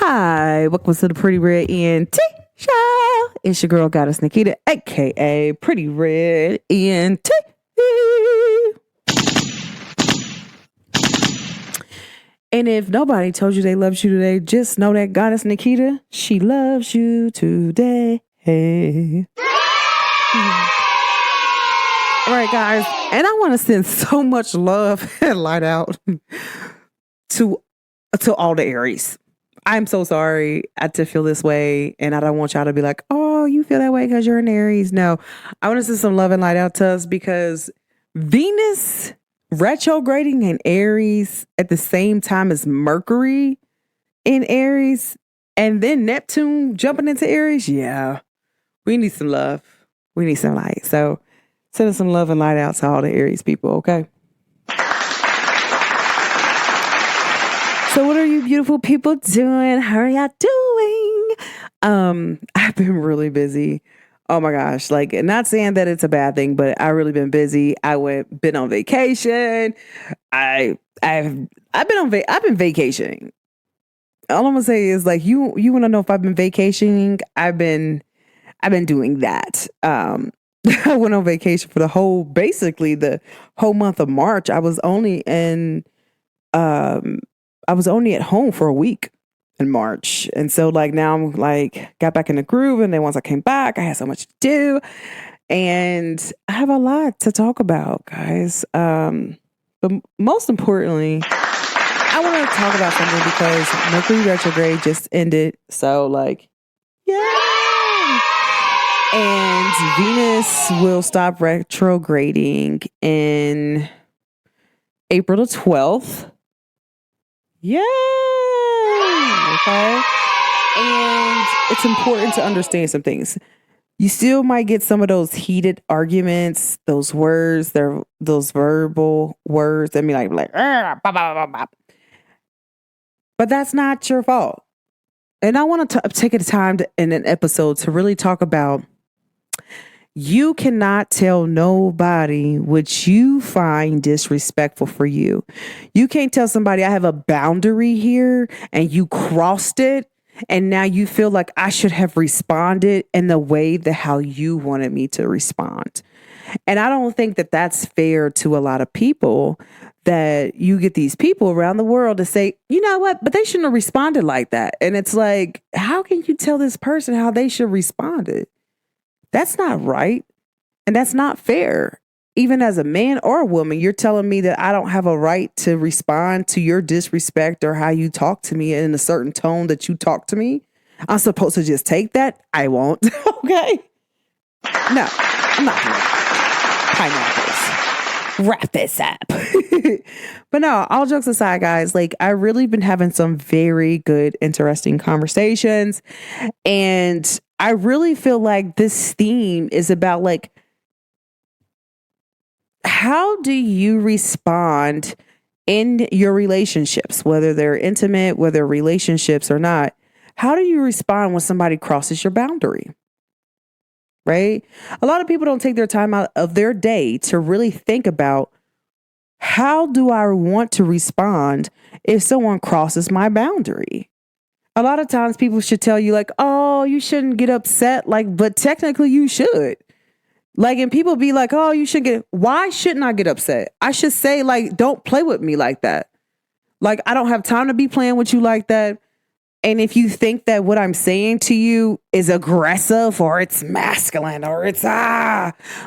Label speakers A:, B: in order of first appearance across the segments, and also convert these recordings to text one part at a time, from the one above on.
A: Hi, welcome to the Pretty Red ENT Show. It's your girl goddess Naquita, aka Pretty Red ENT. And if nobody told you they loved you today, just know that goddess Naquita, she loves you today. All right, guys, and I want to send so much love and light out to all the Aries. I'm so sorry I to feel this way, and I don't want y'all to be like, oh, you feel that way because you're an Aries. No, I want to send some love and light out to us because Venus retrograding in Aries at the same time as Mercury in Aries, and then Neptune jumping into Aries. Yeah, we need some love. We need some light. So send some love and light out to all the Aries people, okay? So what are you beautiful people doing? How are y'all doing? I've been really busy. Oh my gosh. Like, not saying that it's a bad thing, but I really been busy. Been on vacation. I've been vacationing. All I'm gonna say is like you wanna know if I've been vacationing? I've been doing that. I went on vacation for the whole month of March. I was only at home for a week in March. And so like now I'm like got back in the groove, and then once I came back, I had so much to do. And I have a lot to talk about, guys. But most importantly, I want to talk about something because Mercury retrograde just ended. So like, yay! And Venus will stop retrograding in April the 12th. Yay! Okay. And it's important to understand some things. You still might get some of those heated arguments, those verbal words that be like, bah, bah, bah, bah. But that's not your fault. And I want to take the time in an episode to really talk about you cannot tell nobody what you find disrespectful for you. You can't tell somebody I have a boundary here and you crossed it, and now you feel like I should have responded in the way that how you wanted me to respond. And I don't think that that's fair to a lot of people, that you get these people around the world to say, you know what, but they shouldn't have responded like that. And it's like, how can you tell this person how they should respond? That's not right. And that's not fair. Even as a man or a woman, you're telling me that I don't have a right to respond to your disrespect or how you talk to me in a certain tone that you talk to me. I'm supposed to just take that? I won't. Okay. No, I'm not doing that. Pineapples. Wrap this up. But no, all jokes aside, guys, like I really been having some very good, interesting conversations. And I really feel like this theme is about like, how do you respond in your relationships, whether they're intimate, whether relationships or not? How do you respond when somebody crosses your boundary? Right? A lot of people don't take their time out of their day to really think about, how do I want to respond if someone crosses my boundary? A lot of times people should tell you like, oh, you shouldn't get upset. Like, but technically you should. Like, and people be like, oh, why shouldn't I get upset? I should say like, don't play with me like that. Like, I don't have time to be playing with you like that. And if you think that what I'm saying to you is aggressive or it's masculine or it's,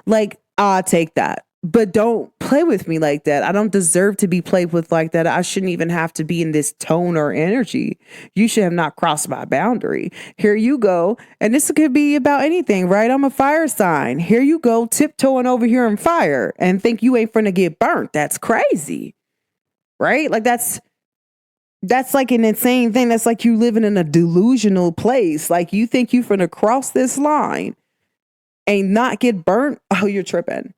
A: like, I'll take that. But don't play with me like that. I don't deserve to be played with like that. I shouldn't even have to be in this tone or energy. You should have not crossed my boundary. Here you go. And this could be about anything, right? I'm a fire sign. Here you go, tiptoeing over here in fire and think you ain't finna get burnt. That's crazy, right? Like that's like an insane thing. That's like you living in a delusional place. Like you think you finna cross this line and not get burnt. Oh, you're tripping.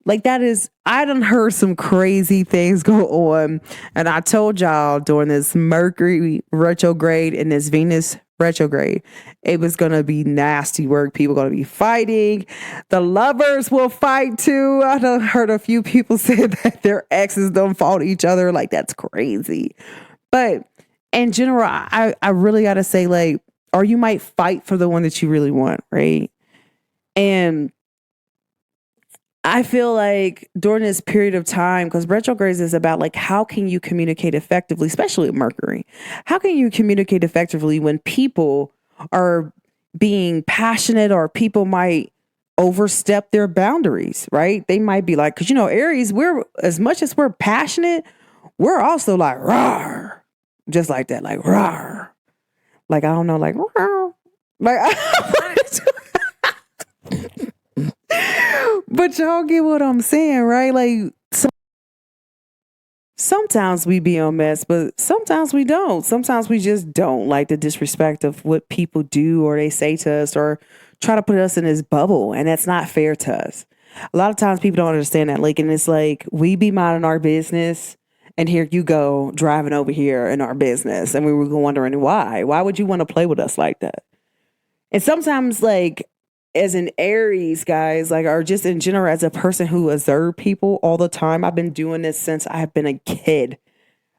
A: Like that is, I done heard some crazy things go on. And I told y'all during this Mercury retrograde and this Venus retrograde, it was going to be nasty work. People going to be fighting. The lovers will fight too. I done heard a few people say that their exes don't fault each other. Like that's crazy. But in general, I really got to say, like, or you might fight for the one that you really want, right? And I feel like during this period of time, because retrogrades is about like, how can you communicate effectively, especially with Mercury? How can you communicate effectively when people are being passionate, or people might overstep their boundaries, right? They might be like, because, you know, Aries, we're, as much as we're passionate, we're also like, rawr, just like that, like, rawr. Like, I don't know, like, rawr. Like, but y'all get what I'm saying, right? Like, sometimes we be on mess, but sometimes we don't. Sometimes we just don't like the disrespect of what people do or they say to us, or try to put us in this bubble. And that's not fair to us. A lot of times people don't understand that. Like, and it's like, we be minding our business, and here you go driving over here in our business. And we were wondering why. Why would you want to play with us like that? And sometimes, like, as an Aries, guys, like, or just in general, as a person who observes people all the time, I've been doing this since I've been a kid.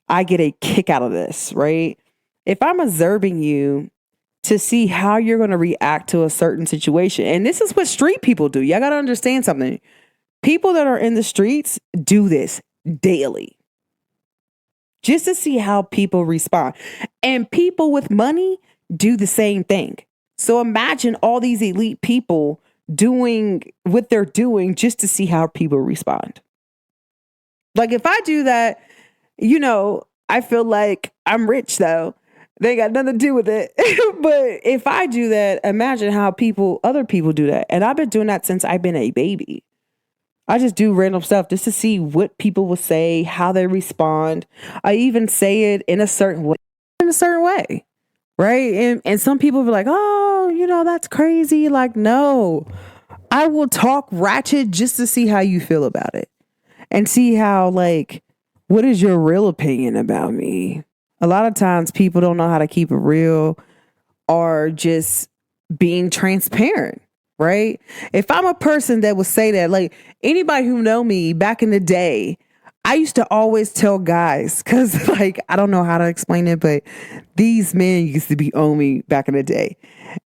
A: I get a kick out of this, right? If I'm observing you to see how you're going to react to a certain situation, and this is what street people do. Y'all got to understand something. People that are in the streets do this daily, just to see how people respond. And people with money do the same thing. So imagine all these elite people doing what they're doing just to see how people respond. Like, if I do that, you know, I feel like I'm rich, though. They ain't got nothing to do with it. But if I do that, imagine how other people do that. And I've been doing that since I've been a baby. I just do random stuff just to see what people will say, how they respond. I even say it in a certain way. Right. And some people be like, oh, you know, that's crazy. Like, no, I will talk ratchet just to see how you feel about it, and see how, like, what is your real opinion about me? A lot of times people don't know how to keep it real, or just being transparent. Right. If I'm a person that would say that, like, anybody who know me back in the day, I used to always tell guys, because, like, I don't know how to explain it, but these men used to be on me back in the day.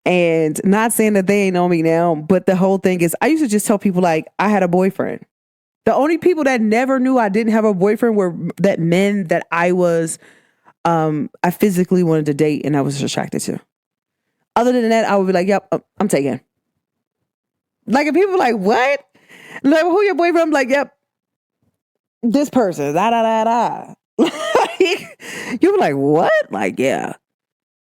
A: And not saying that they ain't on me now, but the whole thing is, I used to just tell people, like, I had a boyfriend. The only people that never knew I didn't have a boyfriend were that men that I physically wanted to date and I was attracted to. Other than that, I would be like, yep, I'm taken. Like, if people are like, what? Like, who your boyfriend? I'm like, yep, this person, da da da da. Like, you're like, what? Like, yeah.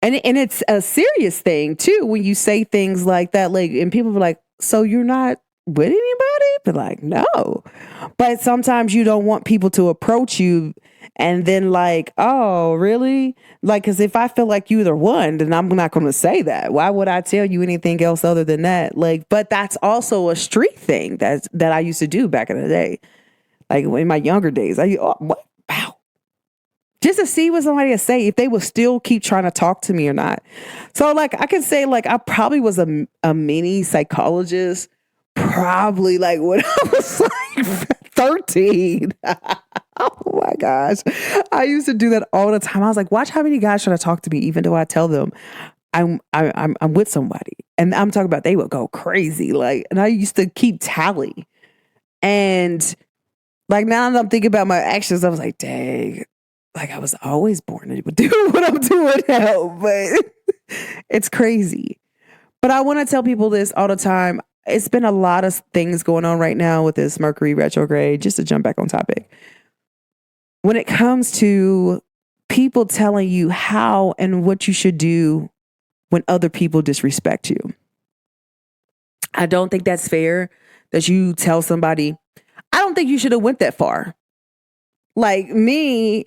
A: And it's a serious thing too when you say things like that. Like, and people be like, so you're not with anybody? But like, no. But sometimes you don't want people to approach you and then like, oh, really? Like, because if I feel like you're the one, then I'm not going to say that. Why would I tell you anything else other than that? Like, but that's also a street thing that I used to do back in the day. Like, in my younger days, what? Wow. Just to see what somebody would say, if they would still keep trying to talk to me or not. So, like, I can say, like, I probably was a mini psychologist, probably, like, when I was like 13. Oh my gosh. I used to do that all the time. I was like, watch how many guys try to talk to me, even though I tell them I'm with somebody. And I'm talking about, they would go crazy. Like, and I used to keep tally. And like, now that I'm thinking about my actions, I was like, dang, like, I was always born to do what I'm doing now, but it's crazy. But I want to tell people this all the time. It's been a lot of things going on right now with this Mercury retrograde, just to jump back on topic. When it comes to people telling you how and what you should do when other people disrespect you, I don't think that's fair that you tell somebody. I don't think you should have went that far. Like, me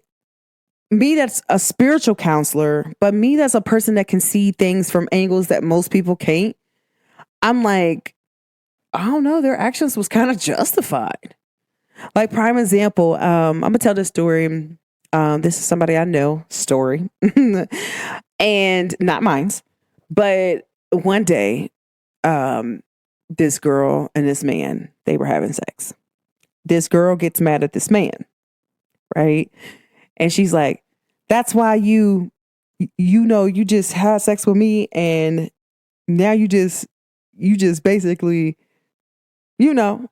A: that's a spiritual counselor, but me that's a person that can see things from angles that most people can't. I'm like, I don't know, their actions was kind of justified. Like, prime example, I'm gonna tell this story. This is somebody I know story and not mine's, but one day, this girl and this man, they were having sex. This girl gets mad at this man, right? And she's like, that's why you you just had sex with me and now you just basically, you know,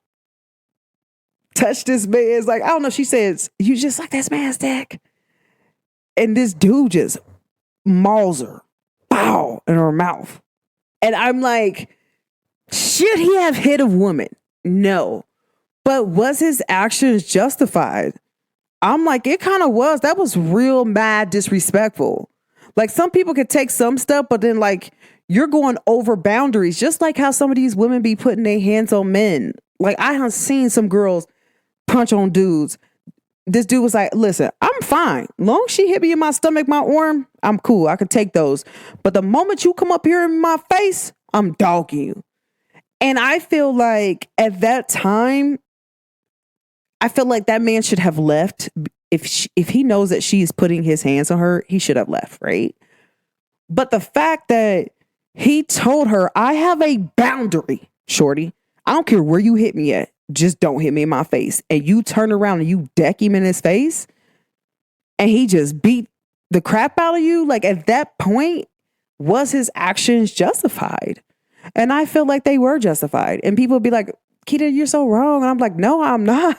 A: touch this man's like, I don't know. She says, you just like this man's dick. And this dude just mauls her, pow, in her mouth. And I'm like, should he have hit a woman? No. But was his actions justified? I'm like, it kind of was. That was real mad disrespectful. Like, some people could take some stuff, but then like you're going over boundaries, just like how some of these women be putting their hands on men. Like, I have seen some girls punch on dudes. This dude was like, listen, I'm fine. Long as she hit me in my stomach, my arm, I'm cool. I could take those. But the moment you come up here in my face, I'm dogging you. And I feel like at that time, I feel like that man should have left. If he knows that she is putting his hands on her, he should have left, right? But the fact that he told her, I have a boundary, shorty. I don't care where you hit me at. Just don't hit me in my face. And you turn around and you deck him in his face. And he just beat the crap out of you. Like, at that point, was his actions justified? And I feel like they were justified. And people would be like, Keita, you're so wrong. And I'm like, no, I'm not.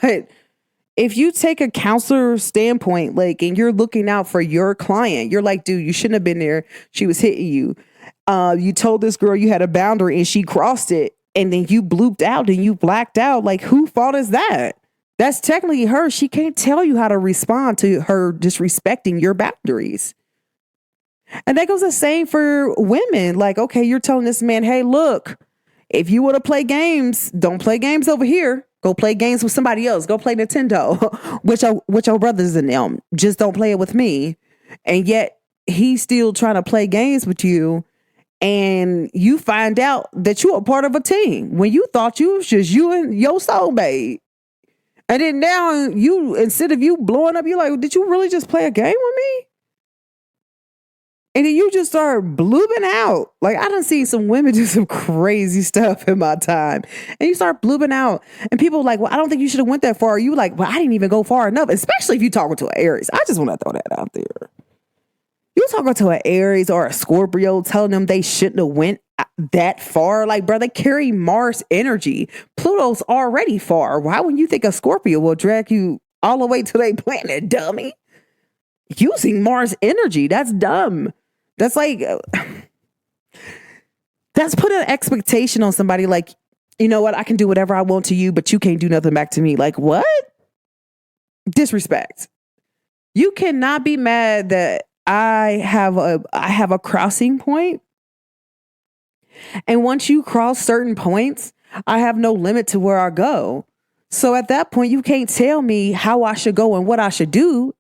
A: If you take a counselor standpoint, like, and you're looking out for your client, you're like, dude, you shouldn't have been there. She was hitting you. You told this girl you had a boundary and she crossed it. And then you blooped out and you blacked out. Like, whose fault is that? That's technically her. She can't tell you how to respond to her disrespecting your boundaries. And that goes the same for women. Like, okay, you're telling this man, hey, look, if you want to play games, don't play games over here. Go play games with somebody else. Go play Nintendo, which your brothers and them. Just don't play it with me. And yet he's still trying to play games with you. And you find out that you're a part of a team when you thought you was just you and your soulmate. And then now you, instead of you blowing up, you're like, did you really just play a game with me? And then you just start blooping out. Like, I done seen some women do some crazy stuff in my time. And you start blooping out. And people are like, well, I don't think you should have went that far. You like, well, I didn't even go far enough. Especially if you're talking to an Aries. I just want to throw that out there. You talking to an Aries or a Scorpio telling them they shouldn't have went that far. Like, bro, they carry Mars energy. Pluto's already far. Why wouldn't you think a Scorpio will drag you all the way to their planet, dummy? Using Mars energy. That's dumb. That's like, that's put an expectation on somebody like, you know what? I can do whatever I want to you, but you can't do nothing back to me. Like, what? Disrespect. You cannot be mad that I have a crossing point. And once you cross certain points, I have no limit to where I go. So at that point, you can't tell me how I should go and what I should do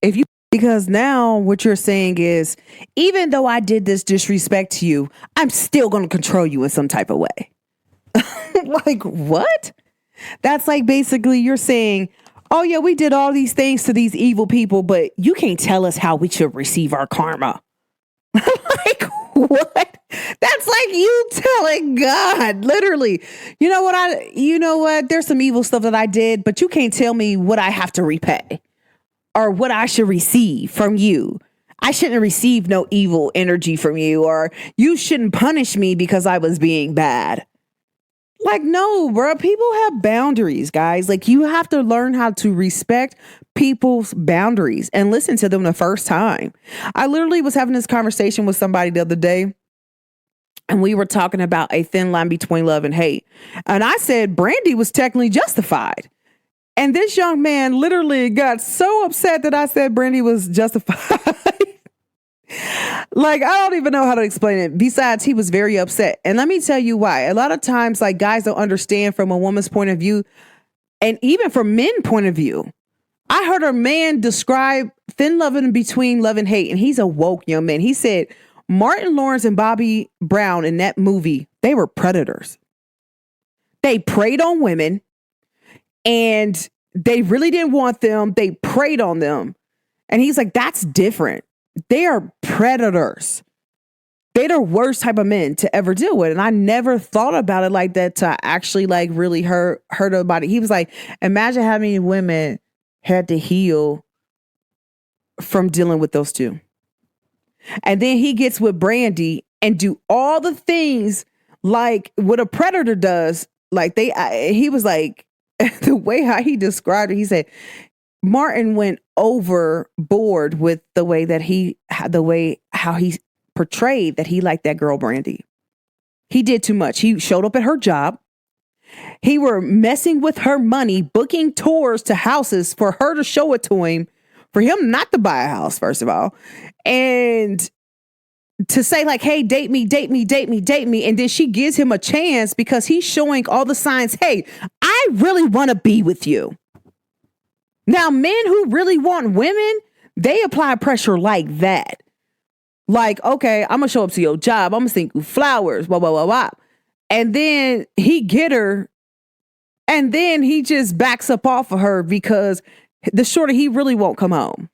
A: because now what you're saying is, even though I did this disrespect to you, I'm still going to control you in some type of way. Like, what? That's like basically you're saying, oh yeah, we did all these things to these evil people, but you can't tell us how we should receive our karma. Like, what? That's like you telling God, literally, you know what? There's some evil stuff that I did, but you can't tell me what I have to repay or what I should receive from you. I shouldn't receive no evil energy from you, or you shouldn't punish me because I was being bad. Like, no, bro, people have boundaries, guys. Like, you have to learn how to respect people's boundaries and listen to them the first time. I literally was having this conversation with somebody the other day, and we were talking about a thin line between love and hate. And I said Brandy was technically justified. And this young man literally got so upset that I said Brandy was justified. Like, I don't even know how to explain it. Besides, he was very upset. And let me tell you why. A lot of times, like, guys don't understand from a woman's point of view, and even from men's point of view. I heard a man describe thin loving between love and hate, and he's a woke young man. He said Martin Lawrence and Bobby Brown in that movie, they were predators. They preyed on women, and they really didn't want them. They preyed on them. And he's like, that's different. They are predators. They're the worst type of men to ever deal with. And I never thought about it like that to actually like really hurt about it. He was like, imagine how many women had to heal from dealing with those two. And then he gets with Brandy and do all the things like what a predator does. Like he was like, the way how he described it, he said, Martin went overboard with how he portrayed that he liked that girl, Brandy. He did too much. He showed up at her job. He were messing with her money, booking tours to houses for her to show it to him, for him not to buy a house, first of all. And to say like, hey, date me. And then she gives him a chance because he's showing all the signs. Hey, I really want to be with you. Now, men who really want women, they apply pressure like that. Like, okay, I'm going to show up to your job. I'm going to send you flowers, blah, blah, blah, blah. And then he get her. And then he just backs up off of her because the shorter he really won't come home.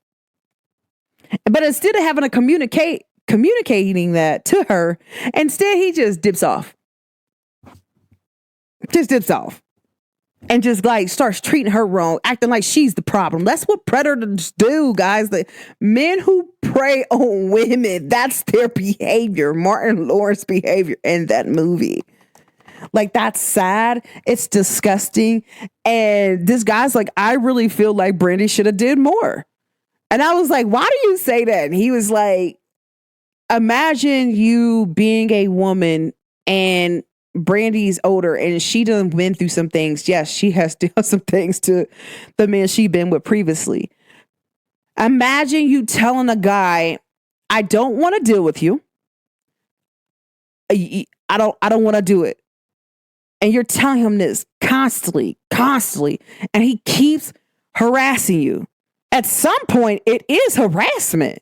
A: But instead of having to communicating that to her, instead he just dips off. Just dips off. And just like starts treating her wrong, acting like she's the problem. That's what predators do, guys. The men who prey on women, that's their behavior. Martin Lawrence behavior in that movie. Like, that's sad. It's disgusting. And this guy's like, I really feel like Brandy should have did more. And I was like, why do you say that? And he was like, imagine you being a woman and Brandy's older and she done been through some things. Yes, she has done some things to the men she been with previously. Imagine you telling a guy, I don't want to deal with you. I don't want to do it. And you're telling him this constantly, and he keeps harassing you. At some point, it is harassment.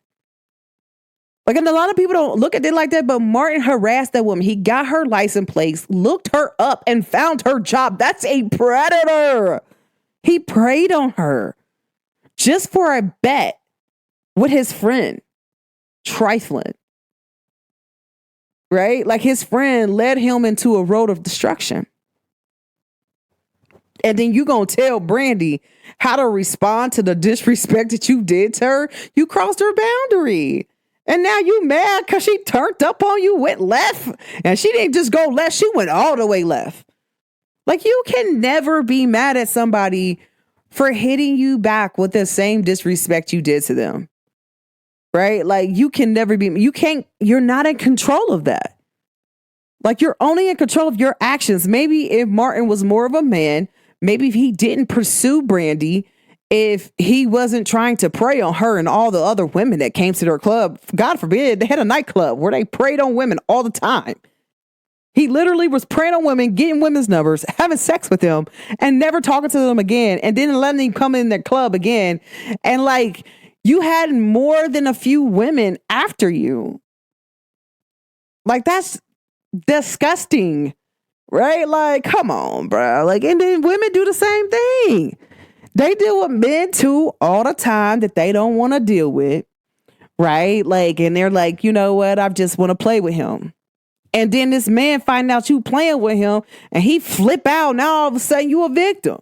A: Like, and a lot of people don't look at it like that, but Martin harassed that woman. He got her license plates, looked her up, and found her job. That's a predator. He preyed on her just for a bet with his friend, trifling. Right? Like, his friend led him into a road of destruction. And then you gonna tell Brandy how to respond to the disrespect that you did to her? You crossed her boundary. And now you mad because she turned up on you, went left. And she didn't just go left. She went all the way left. Like, you can never be mad at somebody for hitting you back with the same disrespect you did to them. Right? Like, you can never be, you're not in control of that. Like, you're only in control of your actions. Maybe if Martin was more of a man, maybe if he didn't pursue Brandy, if he wasn't trying to prey on her and all the other women that came to their club, God forbid, they had a nightclub where they preyed on women all the time. He literally was preying on women, getting women's numbers, having sex with them, and never talking to them again, and then letting them come in their club again. And like, you had more than a few women after you. Like, that's disgusting, right? Like, come on, bro. Like, and then women do the same thing. They deal with men too all the time that they don't want to deal with, right? Like, and they're like, you know what? I just want to play with him. And then this man find out you playing with him and he flip out. Now all of a sudden you a victim.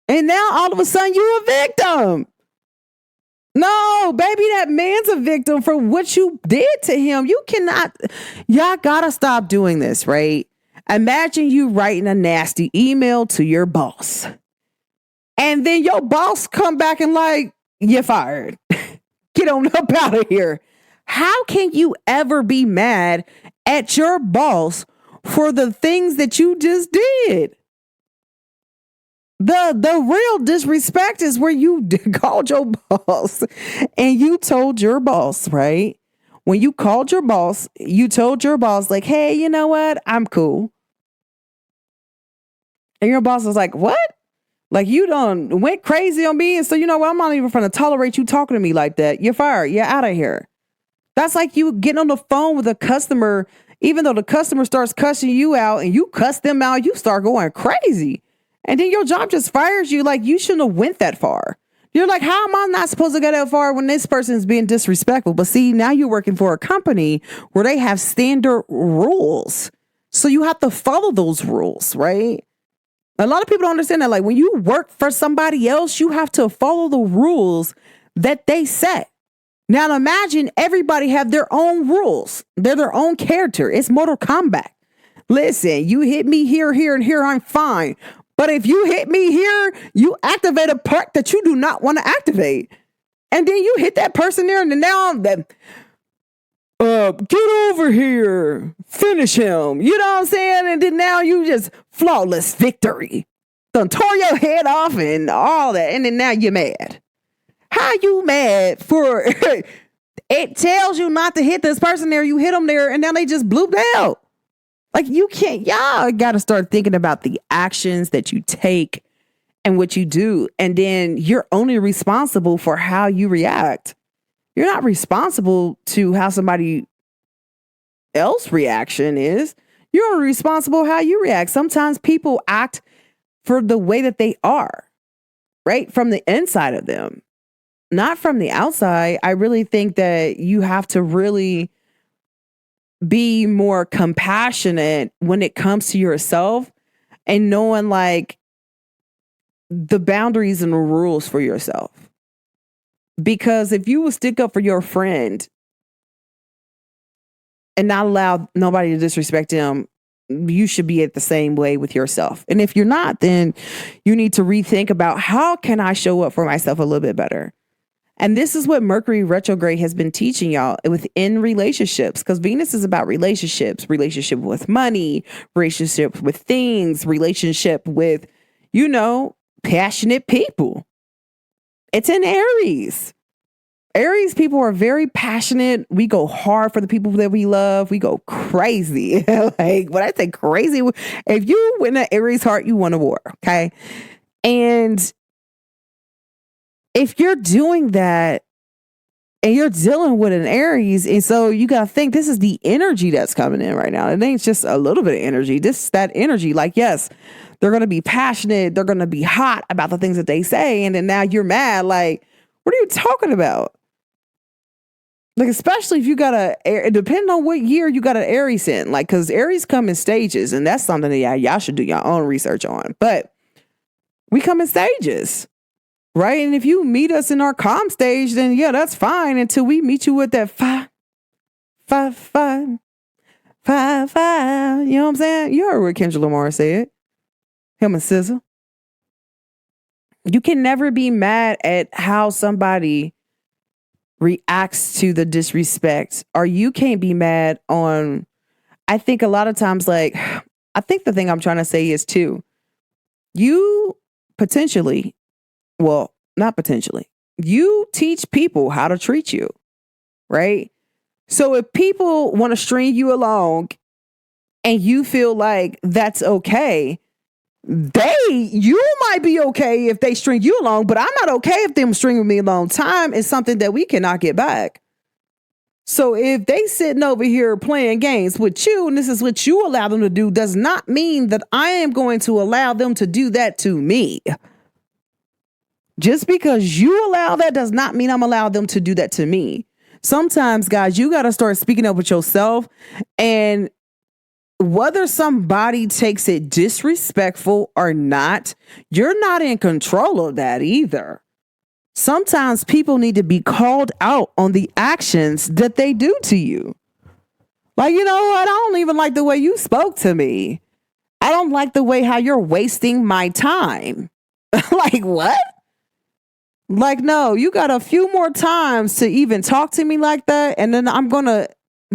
A: And now all of a sudden you a victim. No, baby, that man's a victim for what you did to him. You cannot, y'all gotta stop doing this, right? Imagine you writing a nasty email to your boss. And then your boss come back and like, you're fired. Get on up out of here. How can you ever be mad at your boss for the things that you just did? The real disrespect is where you called your boss and you told your boss, right? When you called your boss, you told your boss like, hey, you know what? I'm cool. And your boss was like, what? Like, you done went crazy on me. And so, you know what? I'm not even going to tolerate you talking to me like that. You're fired. You're out of here. That's like you getting on the phone with a customer, even though the customer starts cussing you out and you cuss them out, you start going crazy. And then your job just fires you. Like, you shouldn't have went that far. You're like, how am I not supposed to go that far when this person is being disrespectful? But see, now you're working for a company where they have standard rules. So you have to follow those rules, right? A lot of people don't understand that. Like, when you work for somebody else, you have to follow the rules that they set. Now imagine everybody have their own rules. They're their own character. It's Mortal Kombat. Listen, you hit me here, here, and here, I'm fine. But if you hit me here, you activate a part that you do not want to activate. And then you hit that person there, and then now get over here, finish him. You know what I'm saying? And then now you just flawless victory. Done tore your head off and all that. And then now you're mad. How you mad for it tells you not to hit this person there. You hit them there and now they just blooped out. Like you can't, y'all got to start thinking about the actions that you take and what you do. And then you're only responsible for how you react. You're not responsible to how somebody else reaction is. You're only responsible how you react. Sometimes people act for the way that they are, right? From the inside of them, not from the outside. I really think that you have to really be more compassionate when it comes to yourself and knowing like the boundaries and the rules for yourself. Because if you will stick up for your friend and not allow nobody to disrespect them, you should be at the same way with yourself. And if you're not, then you need to rethink about how can I show up for myself a little bit better? And this is what Mercury retrograde has been teaching y'all within relationships, because Venus is about relationships, relationship with money, relationship with things, relationship with, you know, passionate people. It's in Aries. Aries people are very passionate. We go hard for the people that we love. We go crazy. Like when I say crazy, if you win an Aries heart, you won a war. Okay. And if you're doing that and you're dealing with an Aries, and so you got to think this is the energy that's coming in right now. It ain't just a little bit of energy. This, that energy, like, yes, they're going to be passionate. They're going to be hot about the things that they say. And then now you're mad. Like, what are you talking about? Like, especially if you got depending on what year you got an Aries in, like, because Aries come in stages, and that's something that y'all should do your own research on. But we come in stages, right? And if you meet us in our calm stage, then yeah, that's fine until we meet you with that 5, 5, 5, 5, 5. You know what I'm saying? You heard what Kendrick Lamar said. Him and SZA. You can never be mad at how somebody reacts to the disrespect, or you can't be mad on, I think a lot of times, like, I think the thing I'm trying to say is too, you potentially, well, not potentially, you teach people how to treat you, right? So if people want to string you along and you feel like that's okay, you might be okay if they string you along, but I'm not okay if them stringing me along. Time is something that we cannot get back. So if they sitting over here playing games with you, and this is what you allow them to do, does not mean that I am going to allow them to do that to me. Just because you allow that does not mean I'm allowing them to do that to me. Sometimes, guys, you got to start speaking up with yourself, and whether somebody takes it disrespectful or not, you're not in control of that either. Sometimes people need to be called out on the actions that they do to you. Like, you know what? I don't even like the way you spoke to me. I don't like the way how you're wasting my time. Like, what? Like, no, you got a few more times to even talk to me like that, and then I'm going to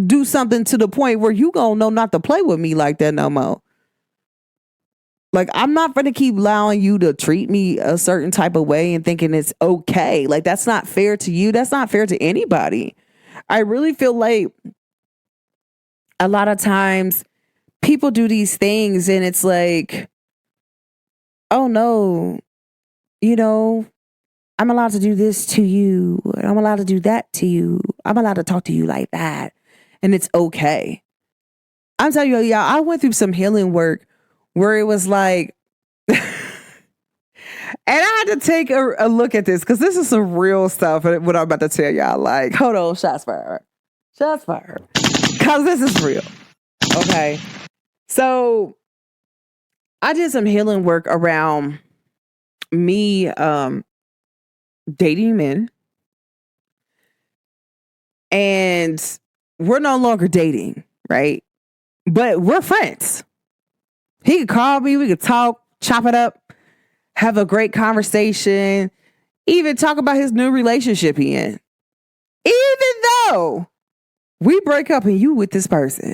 A: do something to the point where you gonna know not to play with me like that no more. Like, I'm not gonna keep allowing you to treat me a certain type of way and thinking it's okay. Like, that's not fair to you. That's not fair to anybody. I really feel like a lot of times people do these things and it's like, oh no, you know, I'm allowed to do this to you. I'm allowed to do that to you. I'm allowed to talk to you like that. And it's okay. I'm telling you, y'all, I went through some healing work where it was like, and I had to take a look at this because this is some real stuff. What I'm about to tell y'all, like, hold on, shots fired. Shots fired. Because this is real. Okay. So I did some healing work around me dating men and we're no longer dating, right? But we're friends. He could call me, we could talk, chop it up, have a great conversation, even talk about his new relationship he in. Even though we break up and you with this person,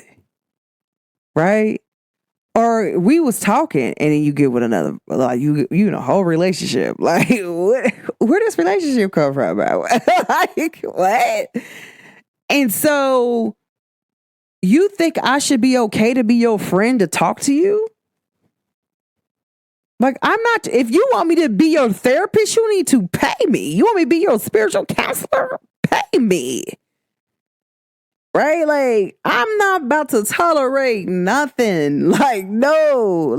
A: right? Or we was talking and then you get with another, like you in a whole relationship. Like, where does relationship come from, bro? Like, what? And so you think I should be okay to be your friend to talk to you? Like, I'm not, if you want me to be your therapist, you need to pay me. You want me to be your spiritual counselor? Pay me. Right? Like, I'm not about to tolerate nothing. Like, no,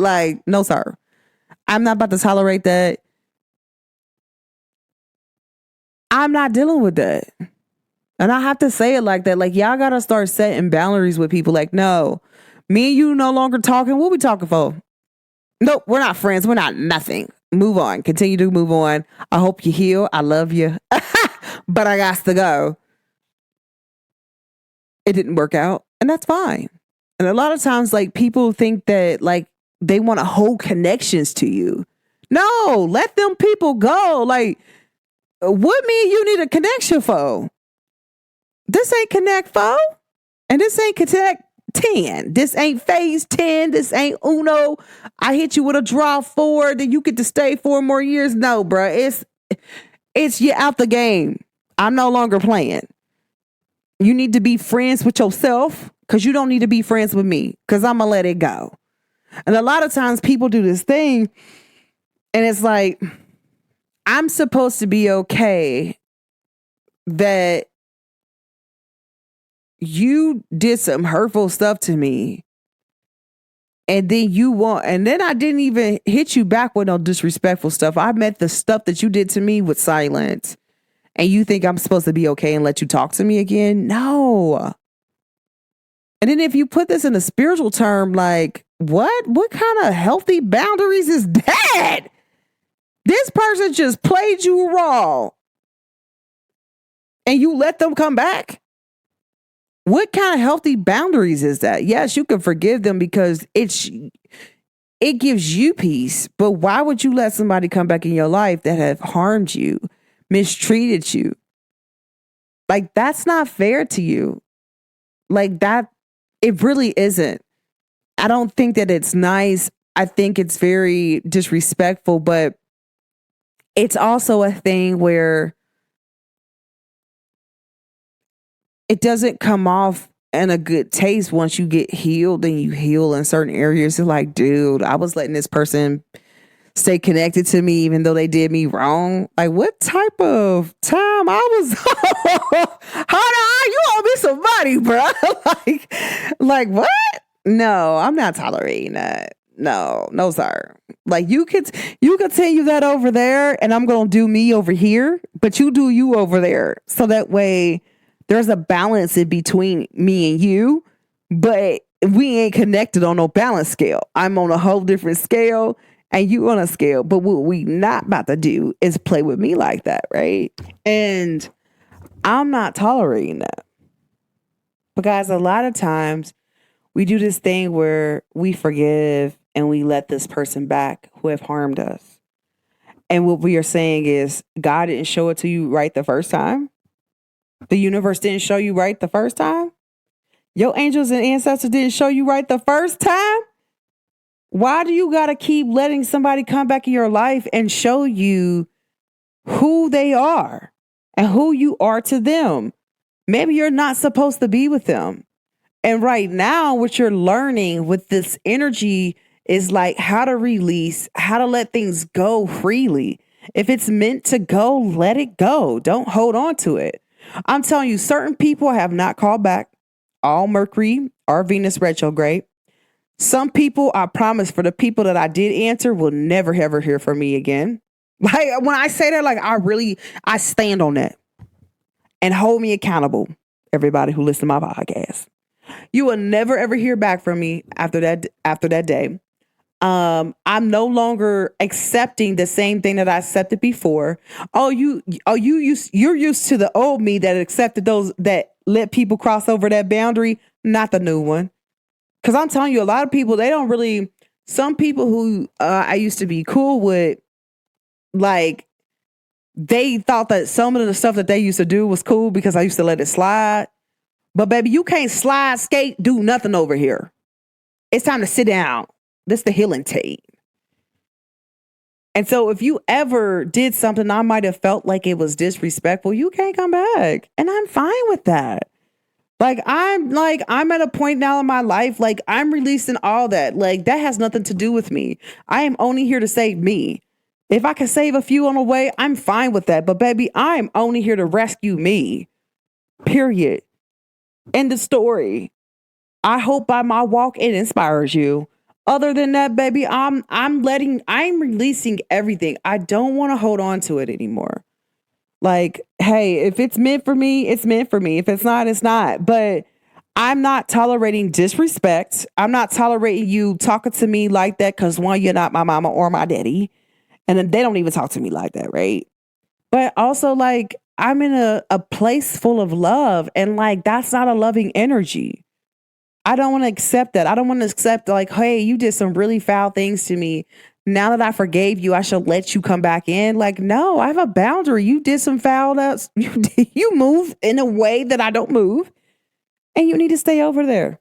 A: sir. I'm not about to tolerate that. I'm not dealing with that. And I have to say it like that. Like, y'all got to start setting boundaries with people. Like, no, me and you no longer talking. What we talking for? Nope, we're not friends. We're not nothing. Move on. Continue to move on. I hope you heal. I love you. But I got to go. It didn't work out. And that's fine. And a lot of times, like, people think that, like, they want to hold connections to you. No, let them people go. Like, what me and you need a connection for? This ain't Connect 4. And this ain't Connect 10. This ain't phase 10. This ain't Uno. I hit you with a draw 4, then you get to stay 4 more years. No, bruh. It's you out the game. I'm no longer playing. You need to be friends with yourself because you don't need to be friends with me because I'm going to let it go. And a lot of times people do this thing and it's like, I'm supposed to be okay that you did some hurtful stuff to me. And then I didn't even hit you back with no disrespectful stuff. I meant the stuff that you did to me with silence. And you think I'm supposed to be okay and let you talk to me again? No. And then if you put this in a spiritual term, like, what kind of healthy boundaries is that? This person just played you wrong. And you let them come back? What kind of healthy boundaries is that? Yes, you can forgive them because it gives you peace. But why would you let somebody come back in your life that have harmed you, mistreated you? Like, that's not fair to you. Like, that, it really isn't. I don't think that it's nice. I think it's very disrespectful, but it's also a thing where it doesn't come off in a good taste once you get healed and you heal in certain areas. It's like, dude, I was letting this person stay connected to me even though they did me wrong. Like, what type of time I was hold on, you owe me some money, bro. like what? No, I'm not tolerating that. No, sir. Like, you continue that over there and I'm gonna do me over here, but you do you over there. So that way there's a balance in between me and you, but we ain't connected on no balance scale. I'm on a whole different scale and you on a scale. But what we not about to do is play with me like that, right? And I'm not tolerating that. Because a lot of times we do this thing where we forgive and we let this person back who have harmed us. And what we are saying is, God didn't show it to you right the first time. The universe didn't show you right the first time. Your angels and ancestors didn't show you right the first time. Why do you got to keep letting somebody come back in your life and show you who they are and who you are to them? Maybe you're not supposed to be with them. And right now, what you're learning with this energy is like how to release, how to let things go freely. If it's meant to go, let it go. Don't hold on to it. I'm telling you, certain people have not called back. All Mercury or Venus retrograde. Some people, I promise, for the people that I did answer, will never ever hear from me again. Like, when I say that, like, I stand on that. And hold me accountable, everybody who listens to my podcast. You will never ever hear back from me after that day. I'm no longer accepting the same thing that I accepted before. You're used to the old me that accepted those, that let people cross over that boundary, not the new one. Because I'm telling you, a lot of people, they don't really, some people who I used to be cool with, like, they thought that some of the stuff that they used to do was cool because I used to let it slide. But baby, you can't slide, skate, do nothing over here. It's time to sit down. This is the healing tape. And so if you ever did something I might have felt like it was disrespectful, you can't come back. And I'm fine with that. I'm at a point now in my life, like I'm releasing all that. Like that has nothing to do with me. I am only here to save me. If I can save a few on the way, I'm fine with that. But baby, I'm only here to rescue me. Period. End of story. I hope by my walk it inspires you. Other than that, baby, I'm releasing everything. I don't want to hold on to it anymore. Like, hey, if it's meant for me, it's meant for me. If it's not, it's not. But I'm not tolerating disrespect. I'm not tolerating you talking to me like that because one, you're not my mama or my daddy. And then they don't even talk to me like that, right? But also, like, I'm in a place full of love. And like, that's not a loving energy. I don't want to accept that. I don't want to accept like, hey, you did some really foul things to me. Now that I forgave you, I should let you come back in. Like, no, I have a boundary. You did some foul. You move in a way that I don't move. And you need to stay over there.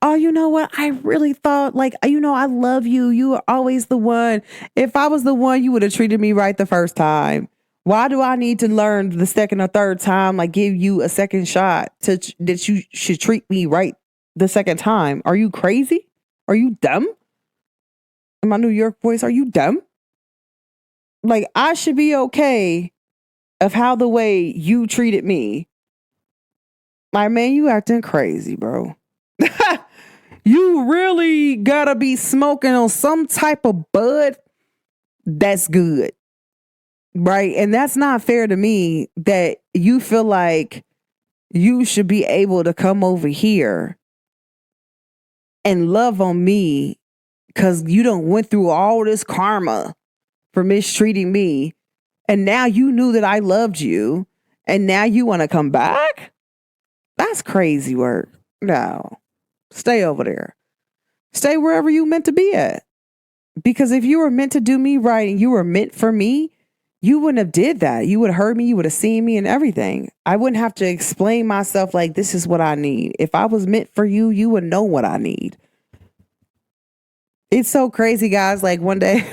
A: Oh, you know what? I really thought like, I love you. You are always the one. If I was the one, you would have treated me right the first time. Why do I need to learn the second or third time, like give you a second shot that you should treat me right the second time? Are you crazy? Are you dumb? In my New York voice, are you dumb? Like, I should be okay of how the way you treated me. Like, man, you acting crazy, bro. You really gotta be smoking on some type of bud that's good. Right? And that's not fair to me that you feel like you should be able to come over here and love on me because you done went through all this karma for mistreating me. And now you knew that I loved you. And now you want to come back? That's crazy work. No. Stay over there. Stay wherever you meant to be at. Because if you were meant to do me right and you were meant for me, you wouldn't have did that. You would have heard me. You would have seen me and everything. I wouldn't have to explain myself like this is what I need. If I was meant for you, you would know what I need. It's so crazy, guys. Like one day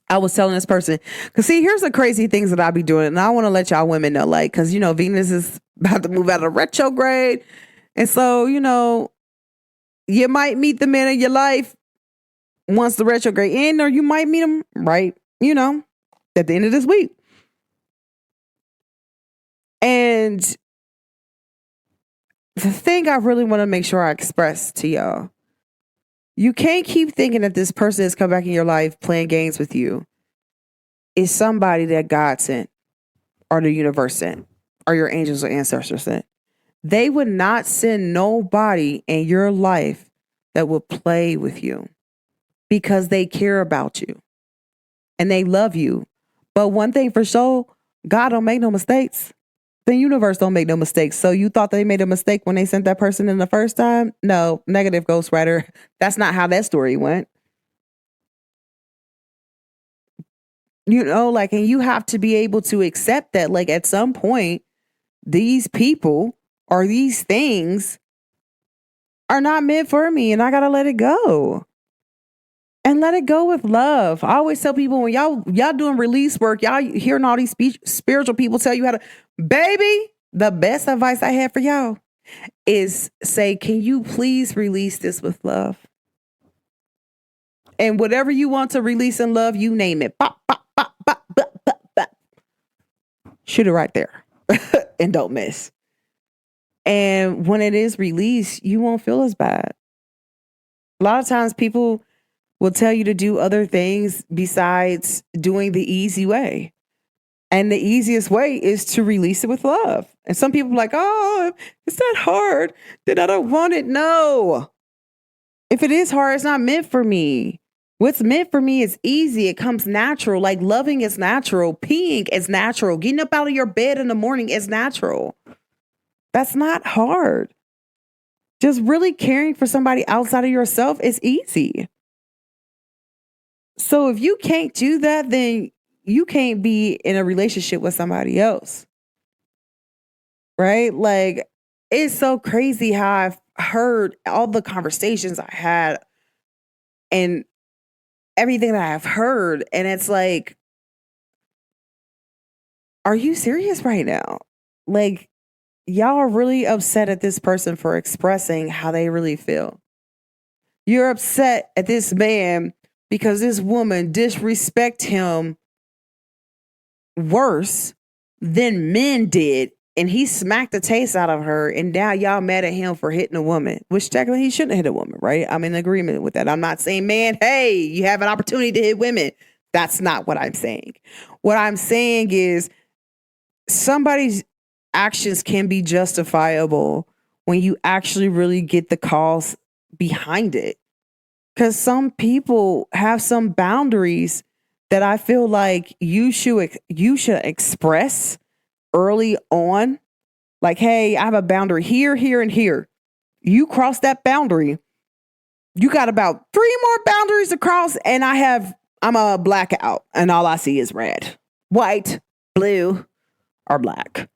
A: I was telling this person, because see, here's the crazy things that I be doing. And I want to let y'all women know, like, because, Venus is about to move out of retrograde. And so, you might meet the man of your life once the retrograde ends, or you might meet him right, at the end of this week. And the thing I really want to make sure I express to y'all, you can't keep thinking that this person that's come back in your life playing games with you is somebody that God sent or the universe sent or your angels or ancestors sent. They would not send nobody in your life that would play with you because they care about you and they love you. But one thing for sure, God don't make no mistakes. The universe don't make no mistakes. So you thought they made a mistake when they sent that person in the first time? No, negative ghostwriter. That's not how that story went. And you have to be able to accept that, like, at some point, these people or these things are not meant for me and I got to let it go. And let it go with love. I always tell people when y'all doing release work, y'all hearing all these spiritual people tell you how to, baby, the best advice I have for y'all is say, can you please release this with love? And whatever you want to release in love, you name it. Pop, pop, pop, pop, pop, pop, pop. Shoot it right there and don't miss. And when it is released, you won't feel as bad. A lot of times people will tell you to do other things besides doing the easy way. And the easiest way is to release it with love. And some people are like, oh, it's that hard that I don't want it. No. If it is hard, it's not meant for me. What's meant for me is easy. It comes natural. Like loving is natural. Peeing is natural. Getting up out of your bed in the morning is natural. That's not hard. Just really caring for somebody outside of yourself is easy. So if you can't do that, then you can't be in a relationship with somebody else. Right? Like, it's so crazy how I've heard all the conversations I had and everything that I've heard. And it's like, are you serious right now? Like, y'all are really upset at this person for expressing how they really feel. You're upset at this man because this woman disrespect him worse than men did. And he smacked the taste out of her. And now y'all mad at him for hitting a woman, which technically he shouldn't have hit a woman, right? I'm in agreement with that. I'm not saying, man, hey, you have an opportunity to hit women. That's not what I'm saying. What I'm saying is somebody's actions can be justifiable when you actually really get the cause behind it. Because some people have some boundaries that I feel like you should express early on. Like, hey, I have a boundary here, here, and here. You cross that boundary, you got about 3 more boundaries to cross, and I'm a blackout, and all I see is red, white, blue, or black.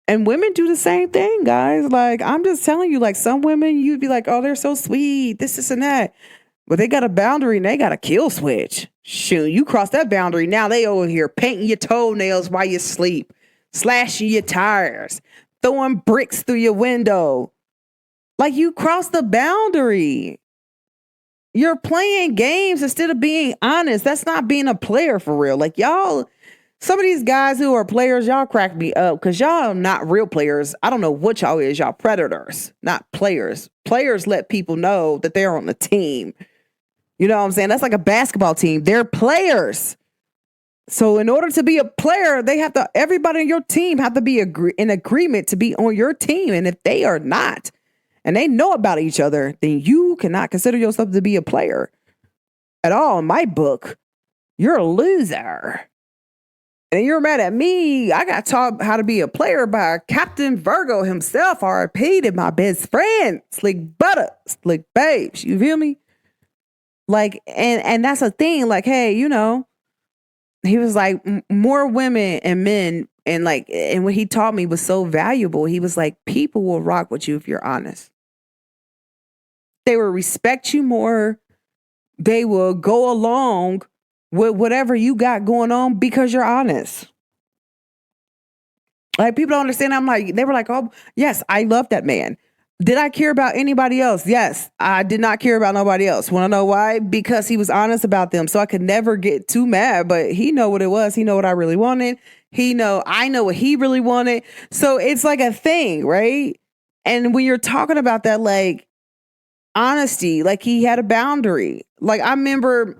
A: And women do the same thing, guys. Like, I'm just telling you, like, some women, you'd be like, oh, they're so sweet, this, and that. But they got a boundary and they got a kill switch. Shoot, you cross that boundary. Now they over here painting your toenails while you sleep, slashing your tires, throwing bricks through your window. Like, you cross the boundary. You're playing games instead of being honest. That's not being a player for real. Like, y'all, some of these guys who are players, y'all crack me up because y'all not real players. I don't know what y'all is. Y'all predators, not players. Players let people know that they're on the team. You know what I'm saying? That's like a basketball team. They're players. So in order to be a player, everybody on your team have to be in agreement to be on your team. And if they are not, and they know about each other, then you cannot consider yourself to be a player at all. In my book, you're a loser. And you're mad at me. I got taught how to be a player by Captain Virgo himself, RIP, to my best friend, Slick Butter, Slick Babes. You feel me? Like, and that's a thing. Like, hey, you know, he was like, more women and men, and like, and what he taught me was so valuable. He was like, people will rock with you if you're honest. They will respect you more. They will go along with whatever you got going on because you're honest. Like, people don't understand. They were like, oh, yes, I love that man. Did I care about anybody else? Yes, I did not care about nobody else. Want to know why? Because he was honest about them. So I could never get too mad, but he know what it was. He know what I really wanted. I know what he really wanted. So it's like a thing, right? And when you're talking about that, like, honesty, like, he had a boundary. Like, I remember,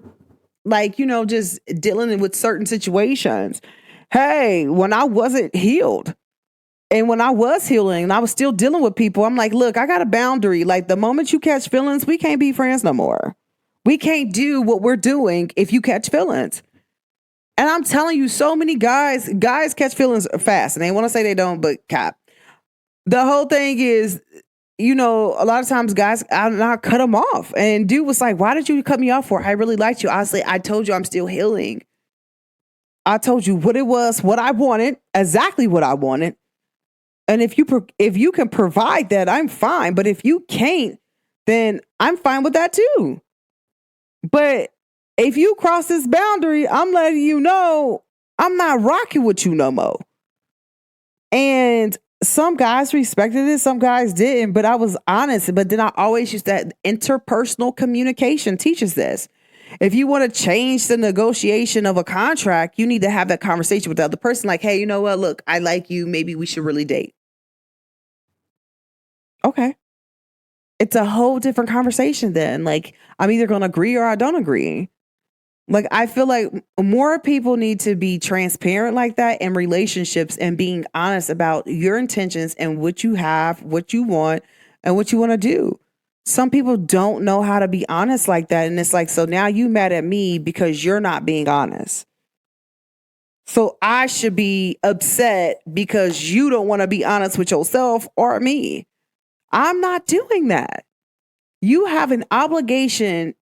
A: like, you know, just dealing with certain situations. Hey, when I wasn't healed, and when I was healing and I was still dealing with people, I'm like, look, I got a boundary. Like, the moment you catch feelings, we can't be friends no more. We can't do what we're doing if you catch feelings. And I'm telling you, so many guys catch feelings fast. And they want to say they don't, but cap. The whole thing is, you know, a lot of times guys, I cut them off. And dude was like, why did you cut me off for? I really liked you. Honestly, I told you I'm still healing. I told you what it was, what I wanted, exactly what I wanted. And if you can provide that, I'm fine. But if you can't, then I'm fine with that too. But if you cross this boundary, I'm letting you know I'm not rocking with you no more. And some guys respected it, some guys didn't, but I was honest. But then I always use that interpersonal communication teaches this. If you want to change the negotiation of a contract, you need to have that conversation with the other person. Like, hey, you know what? Look, I like you. Maybe we should really date. Okay. It's a whole different conversation then. Like, I'm either going to agree or I don't agree. Like, I feel like more people need to be transparent like that in relationships and being honest about your intentions and what you have, what you want, and what you want to do. Some people don't know how to be honest like that. And it's like, so now you mad at me because you're not being honest. So I should be upset because you don't want to be honest with yourself or me. I'm not doing that. You have an obligation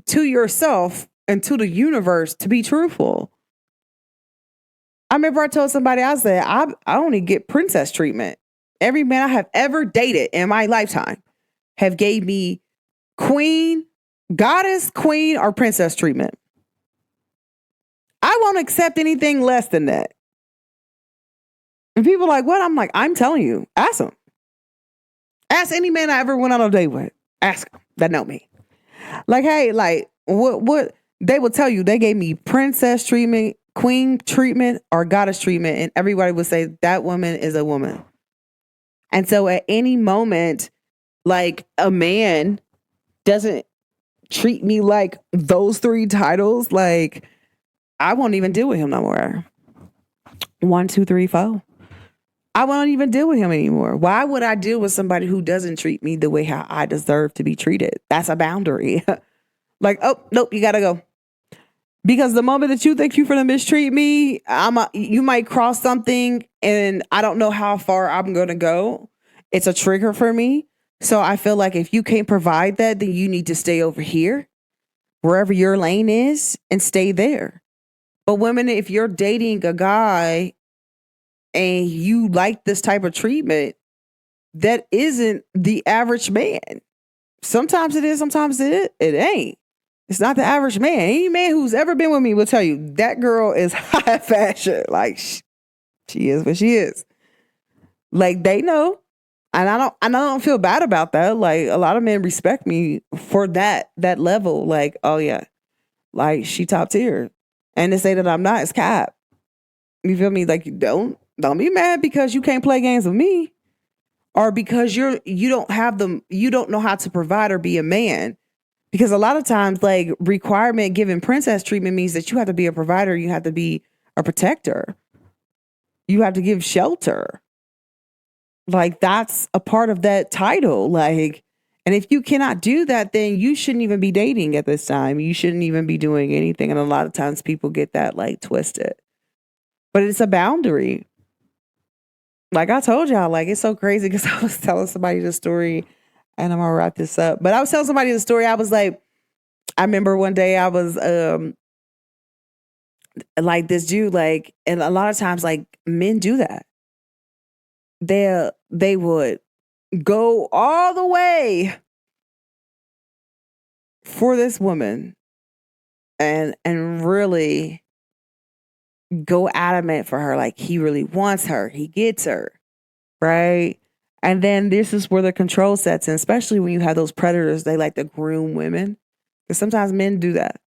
A: to yourself and to the universe to be truthful. I remember I told somebody, I said, I only get princess treatment. Every man I have ever dated in my lifetime have gave me queen, goddess, queen, or princess treatment. I won't accept anything less than that. And people are like, what? I'm like, I'm telling you, ask them. Ask any man I ever went on a date with. Ask them that know me. Like, hey, like, what? They will tell you they gave me princess treatment, queen treatment, or goddess treatment. And everybody would say that woman is a woman. And so at any moment, like a man doesn't treat me like those three titles, like I won't even deal with him no more. 1, 2, 3, 4. I won't even deal with him anymore. Why would I deal with somebody who doesn't treat me the way how I deserve to be treated? That's a boundary. Like, oh, nope, you gotta go. Because the moment that you think you're gonna mistreat me, you might cross something and I don't know how far I'm gonna go. It's a trigger for me. So I feel like if you can't provide that, then you need to stay over here, wherever your lane is, and stay there. But women, if you're dating a guy and you like this type of treatment, that isn't the average man. Sometimes it is, sometimes it ain't. It's not the average man. Any man who's ever been with me will tell you that girl is high fashion. Like she is what she is. Like they know. And I don't feel bad about that. Like a lot of men respect me for that level. Like, oh yeah, like she top tier. And to say that I'm not is cap. You feel me? Like don't be mad because you can't play games with me. Or because you don't know how to provide or be a man. Because a lot of times, like requirement given princess treatment means that you have to be a provider, you have to be a protector, you have to give shelter. Like that's a part of that title. Like, and if you cannot do that, then you shouldn't even be dating at this time. You shouldn't even be doing anything. And a lot of times people get that like twisted. But it's a boundary. Like I told y'all, like it's so crazy because I was telling somebody the story. And I'm gonna wrap this up. But I was telling somebody the story. I was like, I remember one day I was like this dude, like, and a lot of times like men do that. They would go all the way for this woman and really go adamant for her. Like he really wants her. He gets her. Right. And then this is where the control sets in, especially when you have those predators, they like to groom women. Because sometimes men do that.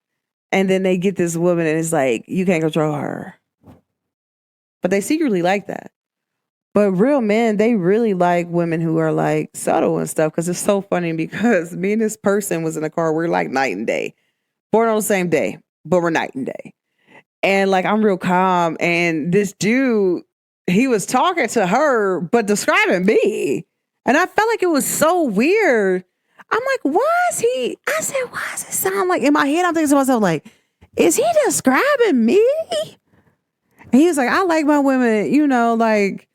A: And then they get this woman and it's like, you can't control her. But they secretly like that. But real men, they really like women who are like subtle and stuff. Because it's so funny because me and this person was in a car. We're like night and day. Born on the same day, but we're night and day. And like, I'm real calm. And this dude, he was talking to her, but describing me. And I felt like it was so weird. I'm like, I said, why does it sound like, in my head, I'm thinking to myself, like, is he describing me? And he was like, I like my women, you know, like,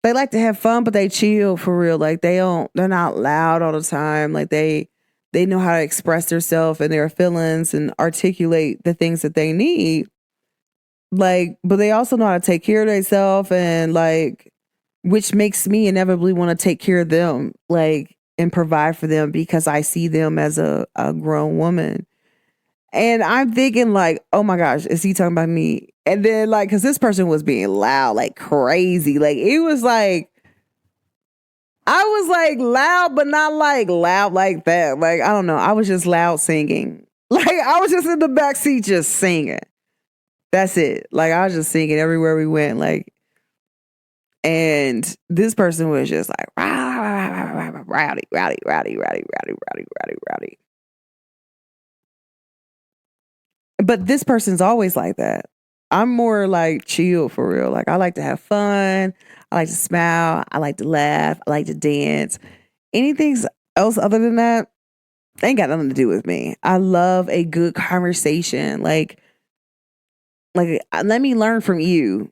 A: they like to have fun, but they chill for real. Like, they're not loud all the time. Like, they know how to express themselves and their feelings and articulate the things that they need. Like, but they also know how to take care of themselves and like, which makes me inevitably want to take care of them, like, and provide for them because I see them as a grown woman. And I'm thinking like, oh my gosh, is he talking about me? And then like, cause this person was being loud, like crazy. Like it was like, I was like loud, but not like loud like that. Like, I don't know. I was just loud singing. Like I was just in the backseat just singing. That's it. Like I was just singing everywhere we went. Like, and this person was just like rowdy. But this person's always like that. I'm more like chill for real. Like I like to have fun. I like to smile. I like to laugh. I like to dance. Anything's else other than that, they ain't got nothing to do with me. I love a good conversation. Let me learn from you.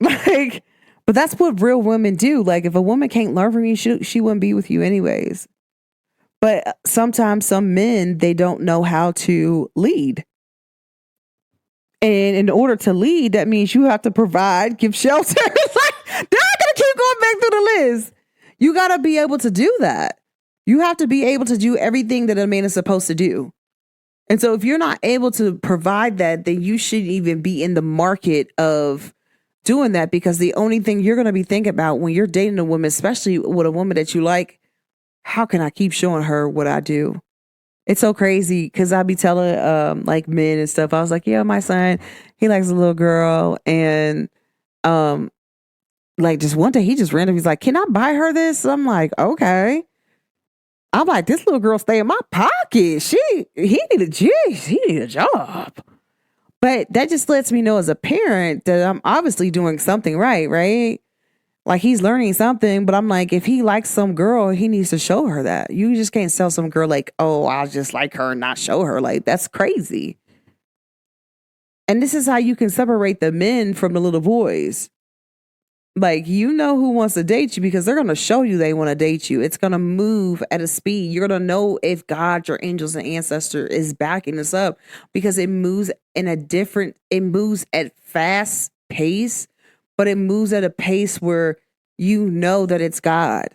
A: Like, but that's what real women do. Like, if a woman can't learn from you, she wouldn't be with you anyways. But sometimes some men, they don't know how to lead. And in order to lead, that means you have to provide, give shelter. Like, they're not going to keep going back through the list. You got to be able to do that. You have to be able to do everything that a man is supposed to do. And so if you're not able to provide that, then you shouldn't even be in the market of doing that, because the only thing you're going to be thinking about when you're dating a woman, especially with a woman that you like, how can I keep showing her what I do? It's so crazy because I be telling like men and stuff. I was like, yeah, my son, he likes a little girl. And like just one day he just randomly, he's like, can I buy her this? I'm like, okay. I'm like, this little girl stay in my pocket. He need a job. But that just lets me know as a parent that I'm obviously doing something right? Like he's learning something, but I'm like, if he likes some girl, he needs to show her that. You just can't sell some girl like, oh, I'll just like her and not show her. Like, that's crazy. And this is how you can separate the men from the little boys. Like, you know who wants to date you because they're going to show you they want to date you. It's going to move at a speed. You're going to know if God, your angels and ancestor is backing this up, because it moves it moves at fast pace, but it moves at a pace where you know that it's God.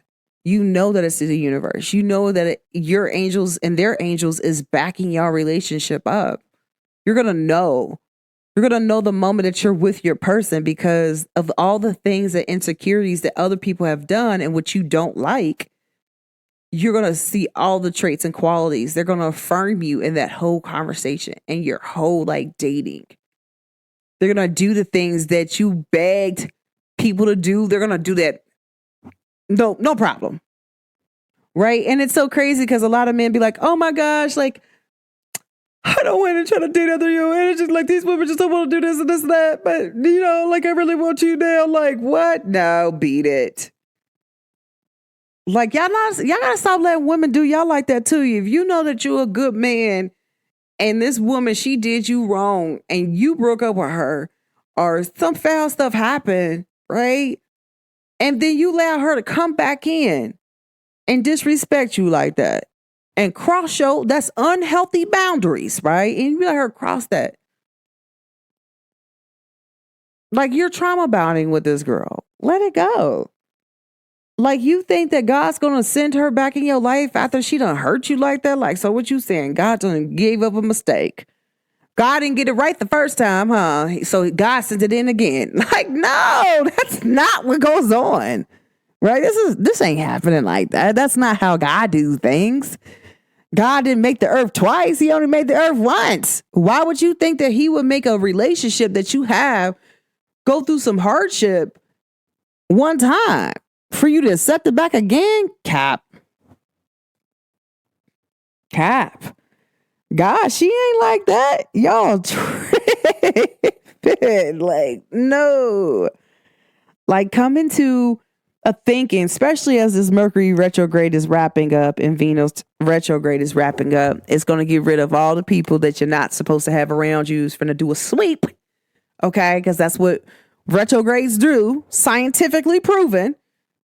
A: You know that it's the universe. You know that your angels and their angels is backing your relationship up. You're going to know. You're going to know the moment that you're with your person because of all the things and insecurities that other people have done and what you don't like. You're going to see all the traits and qualities. They're going to affirm you in that whole conversation and your whole like dating. They're going to do the things that you begged people to do. They're going to do that. No problem. Right. And it's so crazy because a lot of men be like, oh my gosh, like, I don't want to try to date other you. And it's just like these women just don't want to do this and this and that. But, you know, like I really want you now. Like, what? No, beat it. Like, y'all gotta stop letting women do y'all like that to you. If you know that you're a good man and this woman, she did you wrong and you broke up with her or some foul stuff happened, right? And then you allow her to come back in and disrespect you like that. And that's unhealthy boundaries, right? And you let her cross that. Like, you're trauma bonding with this girl. Let it go. Like, you think that God's going to send her back in your life after she done hurt you like that? Like, so what you saying? God done gave up a mistake. God didn't get it right the first time, huh? So God sent it in again. Like, no, that's not what goes on. Right? This ain't happening like that. That's not how God do things. God didn't make the earth twice. He only made the earth once. Why would you think that he would make a relationship that you have go through some hardship one time for you to accept it back again? Cap. God, she ain't like that. Y'all tripping. Like, no. Like, come into a thinking, especially as this Mercury retrograde is wrapping up and Venus retrograde is wrapping up, it's going to get rid of all the people that you're not supposed to have around you. It's going to do a sweep. Okay. Because that's what retrogrades do. Scientifically proven.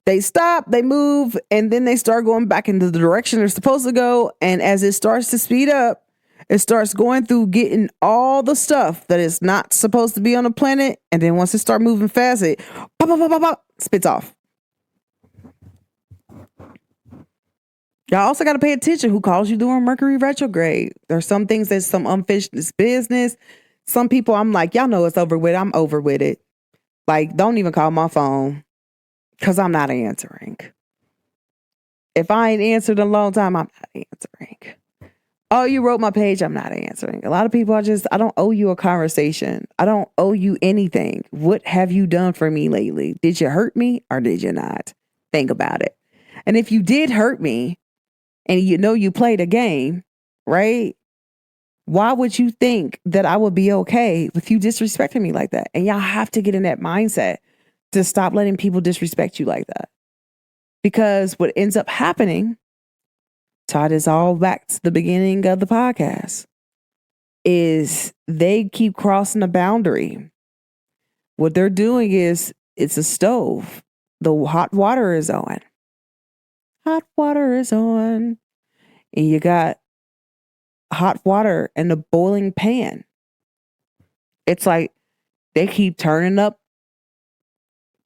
A: They stop, they move, and then they start going back into the direction they're supposed to go. And as it starts to speed up, it starts going through getting all the stuff that is not supposed to be on the planet. And then once it starts moving fast, it spits off. Y'all also got to pay attention who calls you during Mercury retrograde. There's some things that's some unfinished business. Some people, I'm like, y'all know it's over with. I'm over with it. Like, don't even call my phone because I'm not answering. If I ain't answered in a long time, I'm not answering. Oh, you wrote my page, I'm not answering. A lot of people I don't owe you a conversation. I don't owe you anything. What have you done for me lately? Did you hurt me or did you not? Think about it. And if you did hurt me, and you know you played a game, right? Why would you think that I would be okay with you disrespecting me like that? And y'all have to get in that mindset to stop letting people disrespect you like that. Because what ends up happening tie this all back to the beginning of the podcast, is they keep crossing the boundary. What they're doing is, it's a stove. The hot water is on. Hot water is on. And you got hot water in the boiling pan. It's like they keep turning up.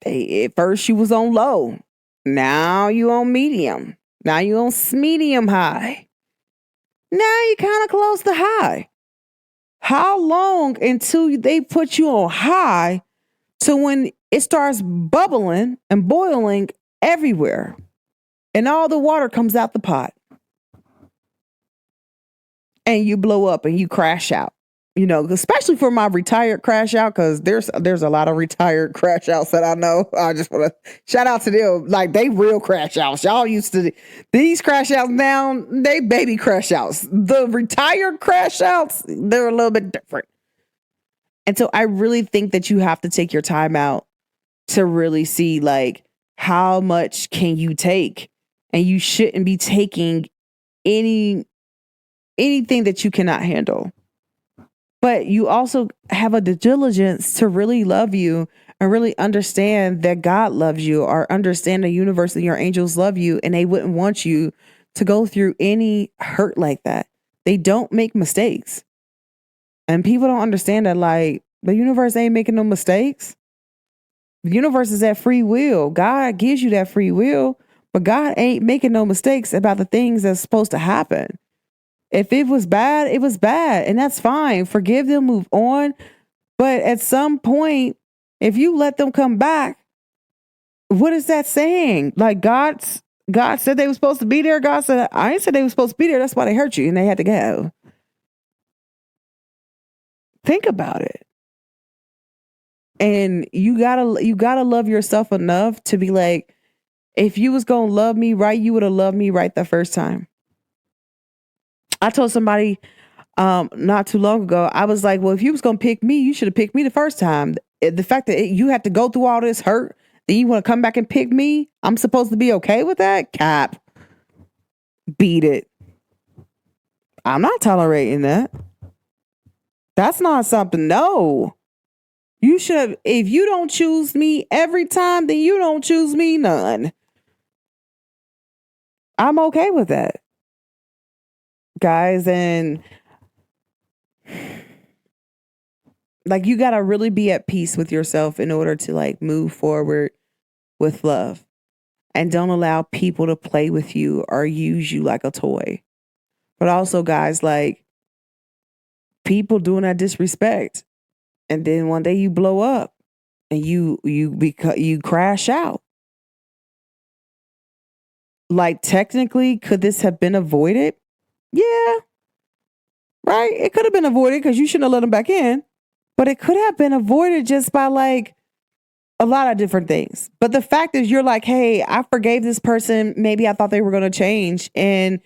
A: At first you was on low. Now you on medium. Now you on medium high. Now you kind of close to high. How long until they put you on high to when it starts bubbling and boiling everywhere and all the water comes out the pot and you blow up and you crash out? You know, especially for my retired crash out, because there's a lot of retired crash outs that I know. I just want to shout out to them. Like, they real crash outs. Y'all used to, these crash outs now, they baby crash outs. The retired crash outs, they're a little bit different. And so I really think that you have to take your time out to really see, like, how much can you take? And you shouldn't be taking anything that you cannot handle. But you also have a diligence to really love you and really understand that God loves you, or understand the universe and your angels love you, and they wouldn't want you to go through any hurt like that. They don't make mistakes. And people don't understand that, like, the universe ain't making no mistakes. The universe is at free will. God gives you that free will, but God ain't making no mistakes about the things that's supposed to happen. If it was bad, it was bad, and that's fine. Forgive them, move on. But at some point, if you let them come back, what is that saying? Like, God said they were supposed to be there. God said, I ain't said they were supposed to be there. That's why they hurt you and they had to go. Think about it. And you gotta love yourself enough to be like, if you was gonna love me right, you would have loved me right the first time. I told somebody not too long ago, I was like, well, if you was going to pick me, you should have picked me the first time. The fact that you had to go through all this hurt, then you want to come back and pick me, I'm supposed to be okay with that? Cap. Beat it. I'm not tolerating that. That's not something, no. You should, if you don't choose me every time, then you don't choose me none. I'm okay with that, guys. And like, you gotta really be at peace with yourself in order to, like, move forward with love, and don't allow people to play with you or use you like a toy. But also, guys, like, people doing that disrespect, and then one day you blow up and you crash out. Like, technically, could this have been avoided? Yeah. Right? It could have been avoided because you shouldn't have let them back in. But it could have been avoided just by, like, a lot of different things. But the fact is, you're like, hey, I forgave this person. Maybe I thought they were going to change. And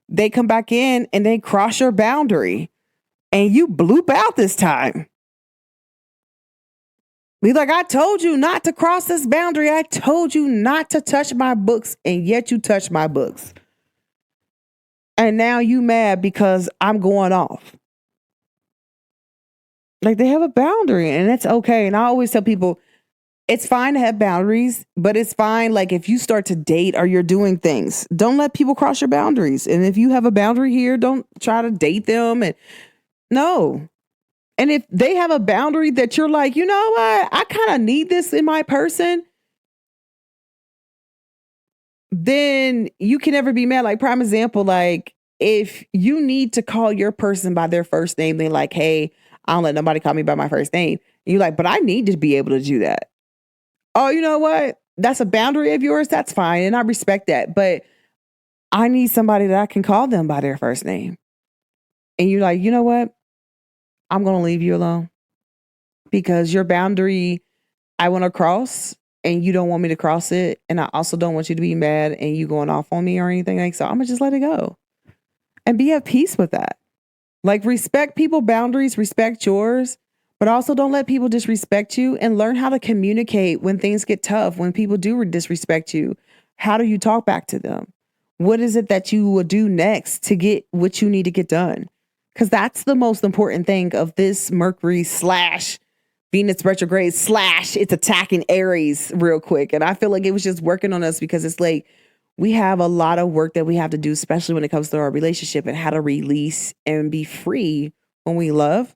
A: they come back in and they cross your boundary. And you bloop out this time. Be like, I told you not to cross this boundary. I told you not to touch my books. And yet you touch my books. And now you mad because I'm going off. Like, they have a boundary, and it's okay. And I always tell people, it's fine to have boundaries, but it's fine, like, if you start to date or you're doing things, don't let people cross your boundaries. And if you have a boundary here, don't try to date them. And no. And if they have a boundary that you're like, you know what, I kind of need this in my person, then you can never be mad. Like, prime example, like, if you need to call your person by their first name, they're like, hey, I don't let nobody call me by my first name. And you're like, but I need to be able to do that. Oh, you know what? That's a boundary of yours. That's fine. And I respect that. But I need somebody that I can call them by their first name. And you're like, you know what? I'm going to leave you alone. Because your boundary, I want to cross, and you don't want me to cross it. And I also don't want you to be mad and you going off on me or anything like so. I'm going to just let it go. And be at peace with that. Like, respect people's boundaries, respect yours, but also don't let people disrespect you, and learn how to communicate when things get tough. When people do disrespect you, how do you talk back to them? What is it that you will do next to get what you need to get done? Because that's the most important thing of this Mercury / Venus retrograde / it's attacking Aries real quick. And I feel like it was just working on us because it's like we have a lot of work that we have to do, especially when it comes to our relationship and how to release and be free when we love.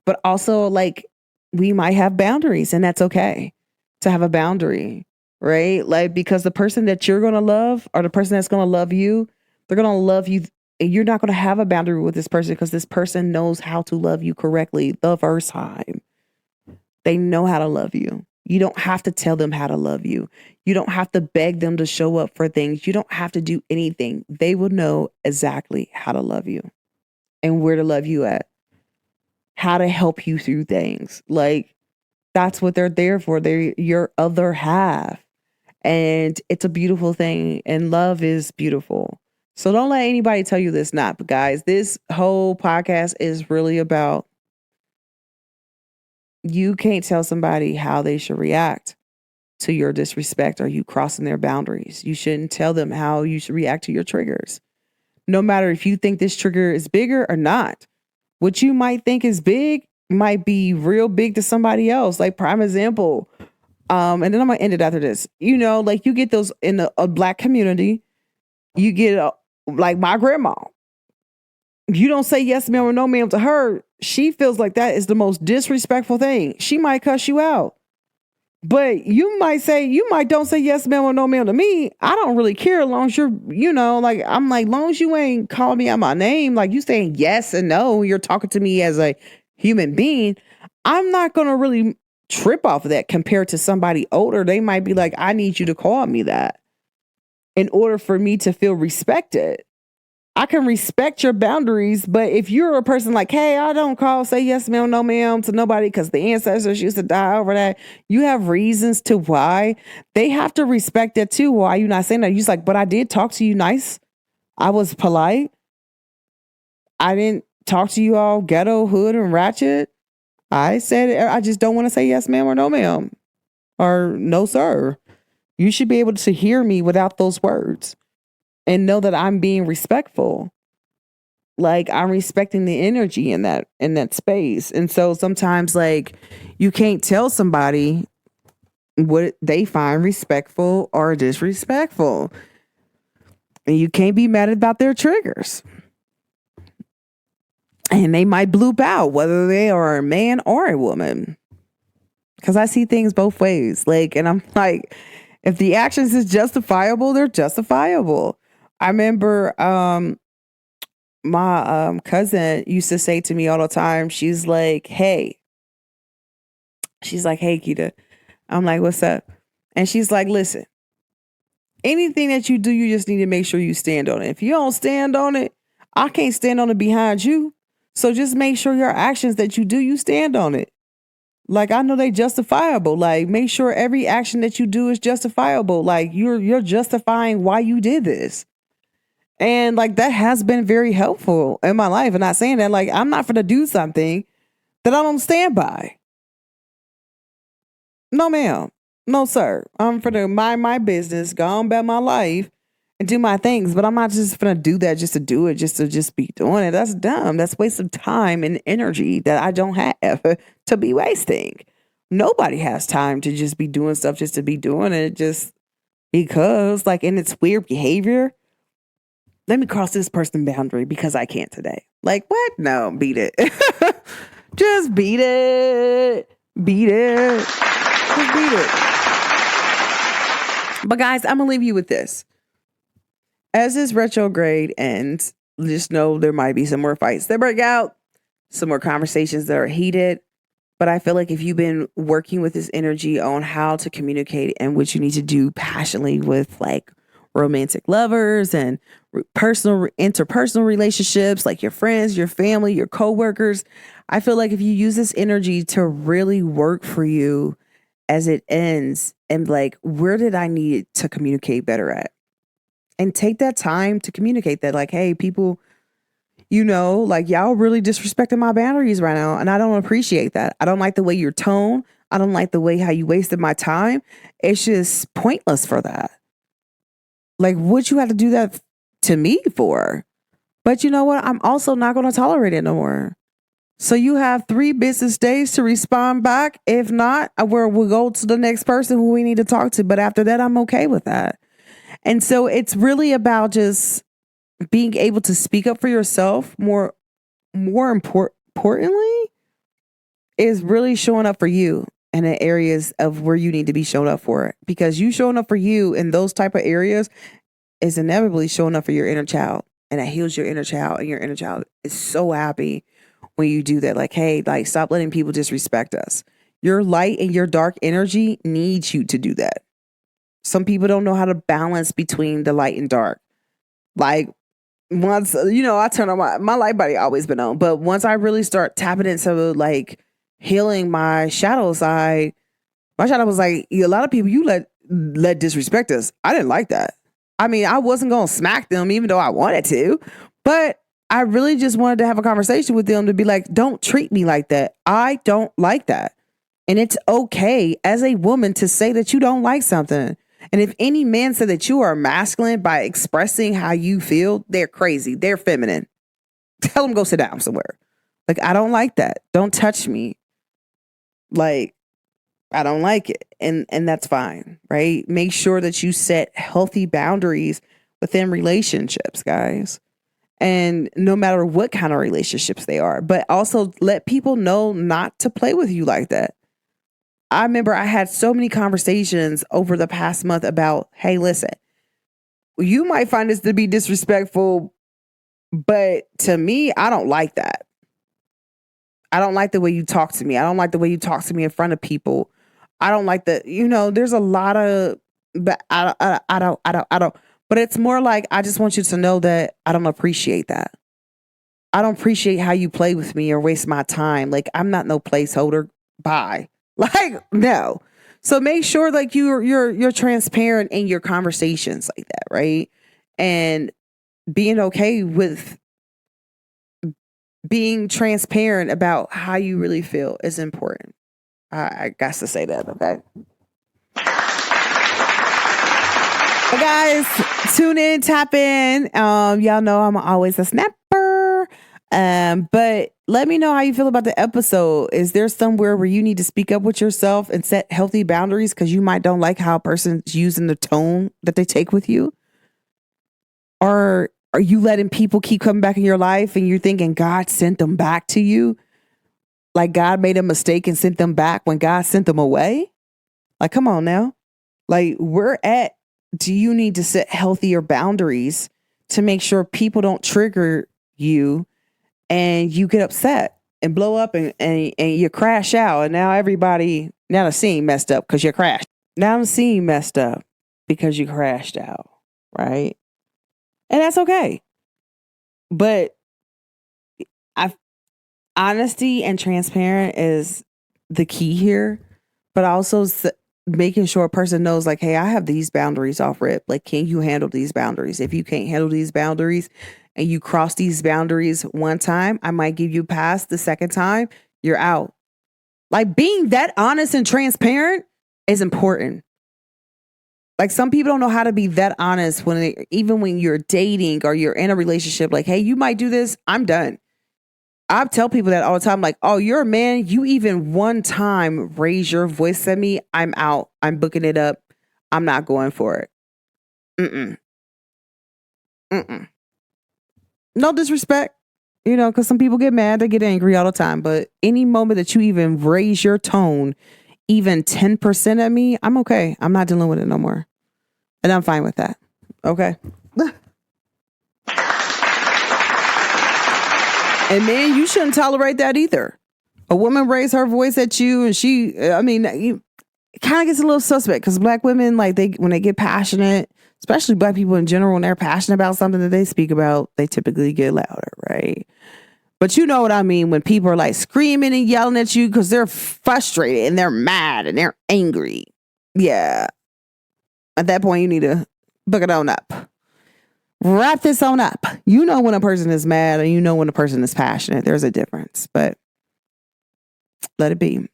A: But also, like, we might have boundaries, and that's okay to have a boundary, right? Like, because the person that you're going to love or the person that's going to love you, they're going to love you. And you're not going to have a boundary with this person because this person knows how to love you correctly the first time. They know how to love you. You don't have to tell them how to love you. You don't have to beg them to show up for things. You don't have to do anything. They will know exactly how to love you and where to love you at, how to help you through things. Like, that's what they're there for. They're your other half. And it's a beautiful thing. And love is beautiful. So don't let anybody tell you this not. But guys, this whole podcast is really about you can't tell somebody how they should react to your disrespect or you crossing their boundaries. You shouldn't tell them how you should react to your triggers. No matter if you think this trigger is bigger or not. What you might think is big might be real big to somebody else. Like, prime example. And then I'm going to end it after this. You know, like, you get those in a Black community. You get like my grandma. You don't say yes ma'am or no ma'am to her. She feels like that is the most disrespectful thing. She might cuss you out. But you might don't say yes ma'am or no ma'am to me. I don't really care as long as you're, like, I'm like, long as you ain't calling me out my name, like you saying yes and no, you're talking to me as a human being. I'm not going to really trip off of that compared to somebody older. They might be like, I need you to call me that in order for me to feel respected. I can respect your boundaries, but if you're a person like, hey, I don't say yes ma'am, no ma'am to nobody because the ancestors used to die over that. You have reasons to why. They have to respect that too. Why you not saying that? You're just like, but I did talk to you nice. I was polite. I didn't talk to you all ghetto, hood, and ratchet. I said, I just don't want to say yes ma'am or no ma'am or no sir. You should be able to hear me without those words. And know that I'm being respectful. Like, I'm respecting the energy in that space. And so sometimes, like, you can't tell somebody what they find respectful or disrespectful. And you can't be mad about their triggers. And they might bloop out whether they are a man or a woman. Because I see things both ways. Like, and I'm like, if the actions is justifiable, they're justifiable. I remember my cousin used to say to me all the time, she's like, hey, Kita. I'm like, what's up? And she's like, listen, anything that you do, you just need to make sure you stand on it. If you don't stand on it, I can't stand on it behind you. So just make sure your actions that you do, you stand on it. Like, I know they justifiable. Like, make sure every action that you do is justifiable. Like, you're justifying why you did this. And like, that has been very helpful in my life. And not saying that, like, I'm not going to do something that I don't stand by. No, ma'am. No, sir. I'm for to mind my business, go on about my life and do my things. But I'm not just going to do that just to do it, just to be doing it. That's dumb. That's waste of time and energy that I don't have to be wasting. Nobody has time to just be doing stuff just to be doing it just because, like, in its weird behavior. Let me cross this person's boundary because I can't today. Like, what? No, beat it. Just beat it. Beat it. Just beat it. But guys, I'm going to leave you with this. As this retrograde ends, just know there might be some more fights that break out, some more conversations that are heated. But I feel like if you've been working with this energy on how to communicate and what you need to do passionately with, like, romantic lovers and interpersonal relationships, like your friends, your family, your coworkers. I feel like if you use this energy to really work for you as it ends and like, where did I need to communicate better at? And take that time to communicate that, like, hey, people, like, y'all really disrespecting my boundaries right now. And I don't appreciate that. I don't like the way your tone. I don't like the way how you wasted my time. It's just pointless for that. Like, would you have to do that to me for. But you know what? I'm also not going to tolerate it no more. So you have 3 business days to respond back. If not, we'll go to the next person who we need to talk to. But after that, I'm okay with that. And so it's really about just being able to speak up for yourself. More importantly, is really showing up for you in the areas of where you need to be shown up for it. Because you showing up for you in those type of areas is inevitably showing up for your inner child. And that heals your inner child. And your inner child is so happy when you do that. Like, hey, like, stop letting people disrespect us. Your light and your dark energy needs you to do that. Some people don't know how to balance between the light and dark. Like, once, I turn on my light body always been on. But once I really start tapping into like healing my shadow side, my shadow was like, a lot of people you let disrespect us. I didn't like that. I mean, I wasn't going to smack them even though I wanted to, but I really just wanted to have a conversation with them to be like, don't treat me like that. I don't like that. And it's okay as a woman to say that you don't like something. And if any man said that you are masculine by expressing how you feel, they're crazy. They're feminine. Tell them go sit down somewhere. Like, I don't like that. Don't touch me. Like, I don't like it. And that's fine, right? Make sure that you set healthy boundaries within relationships, guys. And no matter what kind of relationships they are, but also let people know not to play with you like that. I remember I had so many conversations over the past month about, hey, listen, you might find this to be disrespectful, but to me, I don't like that. I don't like the way you talk to me. I don't like the way you talk to me in front of people. I don't like that. There's a lot of, but I don't. But it's more like, I just want you to know that I don't appreciate that. I don't appreciate how you play with me or waste my time. Like, I'm not no placeholder. Bye. Like, no. So make sure like you're transparent in your conversations like that, right? And being okay with being transparent about how you really feel is important. I got to say that, okay? But guys, tune in, tap in. Y'all know I'm always a snapper. But let me know how you feel about the episode. Is there somewhere where you need to speak up with yourself and set healthy boundaries because you might don't like how a person's using the tone that they take with you? Or are you letting people keep coming back in your life and you're thinking God sent them back to you? Like God made a mistake and sent them back when God sent them away? Like, come on now. Like, do you need to set healthier boundaries to make sure people don't trigger you and you get upset and blow up and you crash out? And now the scene messed up because you crashed. Now the scene messed up because you crashed out, right? And that's okay. But honesty and transparent is the key here, but also making sure a person knows like, hey, I have these boundaries off rip. Like, can you handle these boundaries? If you can't handle these boundaries and you cross these boundaries one time, I might give you a pass. The second time, you're out. Like, being that honest and transparent is important. Like, some people don't know how to be that honest even when you're dating or you're in a relationship. Like, hey, you might do this. I'm done. I tell people that all the time. Like, oh, you're a man. You even one time raise your voice at me. I'm out. I'm booking it up. I'm not going for it. No disrespect, because some people get mad. They get angry all the time. But any moment that you even raise your tone, even 10% at me, I'm okay. I'm not dealing with it no more. And I'm fine with that. Okay. And man, you shouldn't tolerate that either. A woman raise her voice at you and you kind of gets a little suspect because Black women, like when they get passionate, especially Black people in general, when they're passionate about something that they speak about, they typically get louder, right? But you know what I mean? When people are like screaming and yelling at you because they're frustrated and they're mad and they're angry. Yeah. At that point, you need to book it on up. Wrap this on up. You know when a person is mad and you know when a person is passionate. There's a difference, but let it be.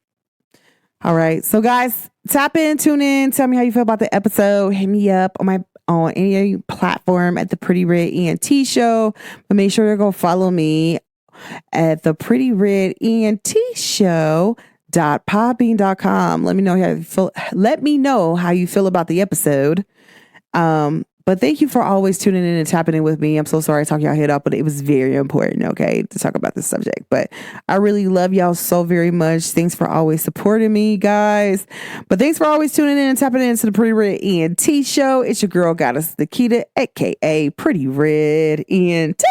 A: All right. So guys, tap in, tune in. Tell me how you feel about the episode. Hit me up on my on any platform at the Pretty Red ENT Show. But make sure to go follow me at the Pretty Red ENT Show .podbean.com. Let me know how you feel. Let me know how you feel about the episode. But thank you for always tuning in and tapping in with me. I'm so sorry I talked y'all head up, but it was very important, okay, to talk about this subject. But I really love y'all so very much. Thanks for always supporting me, guys. But thanks for always tuning in and tapping into the Pretty Red ENT Show. It's your girl goddess Naquita, aka Pretty Red ENT.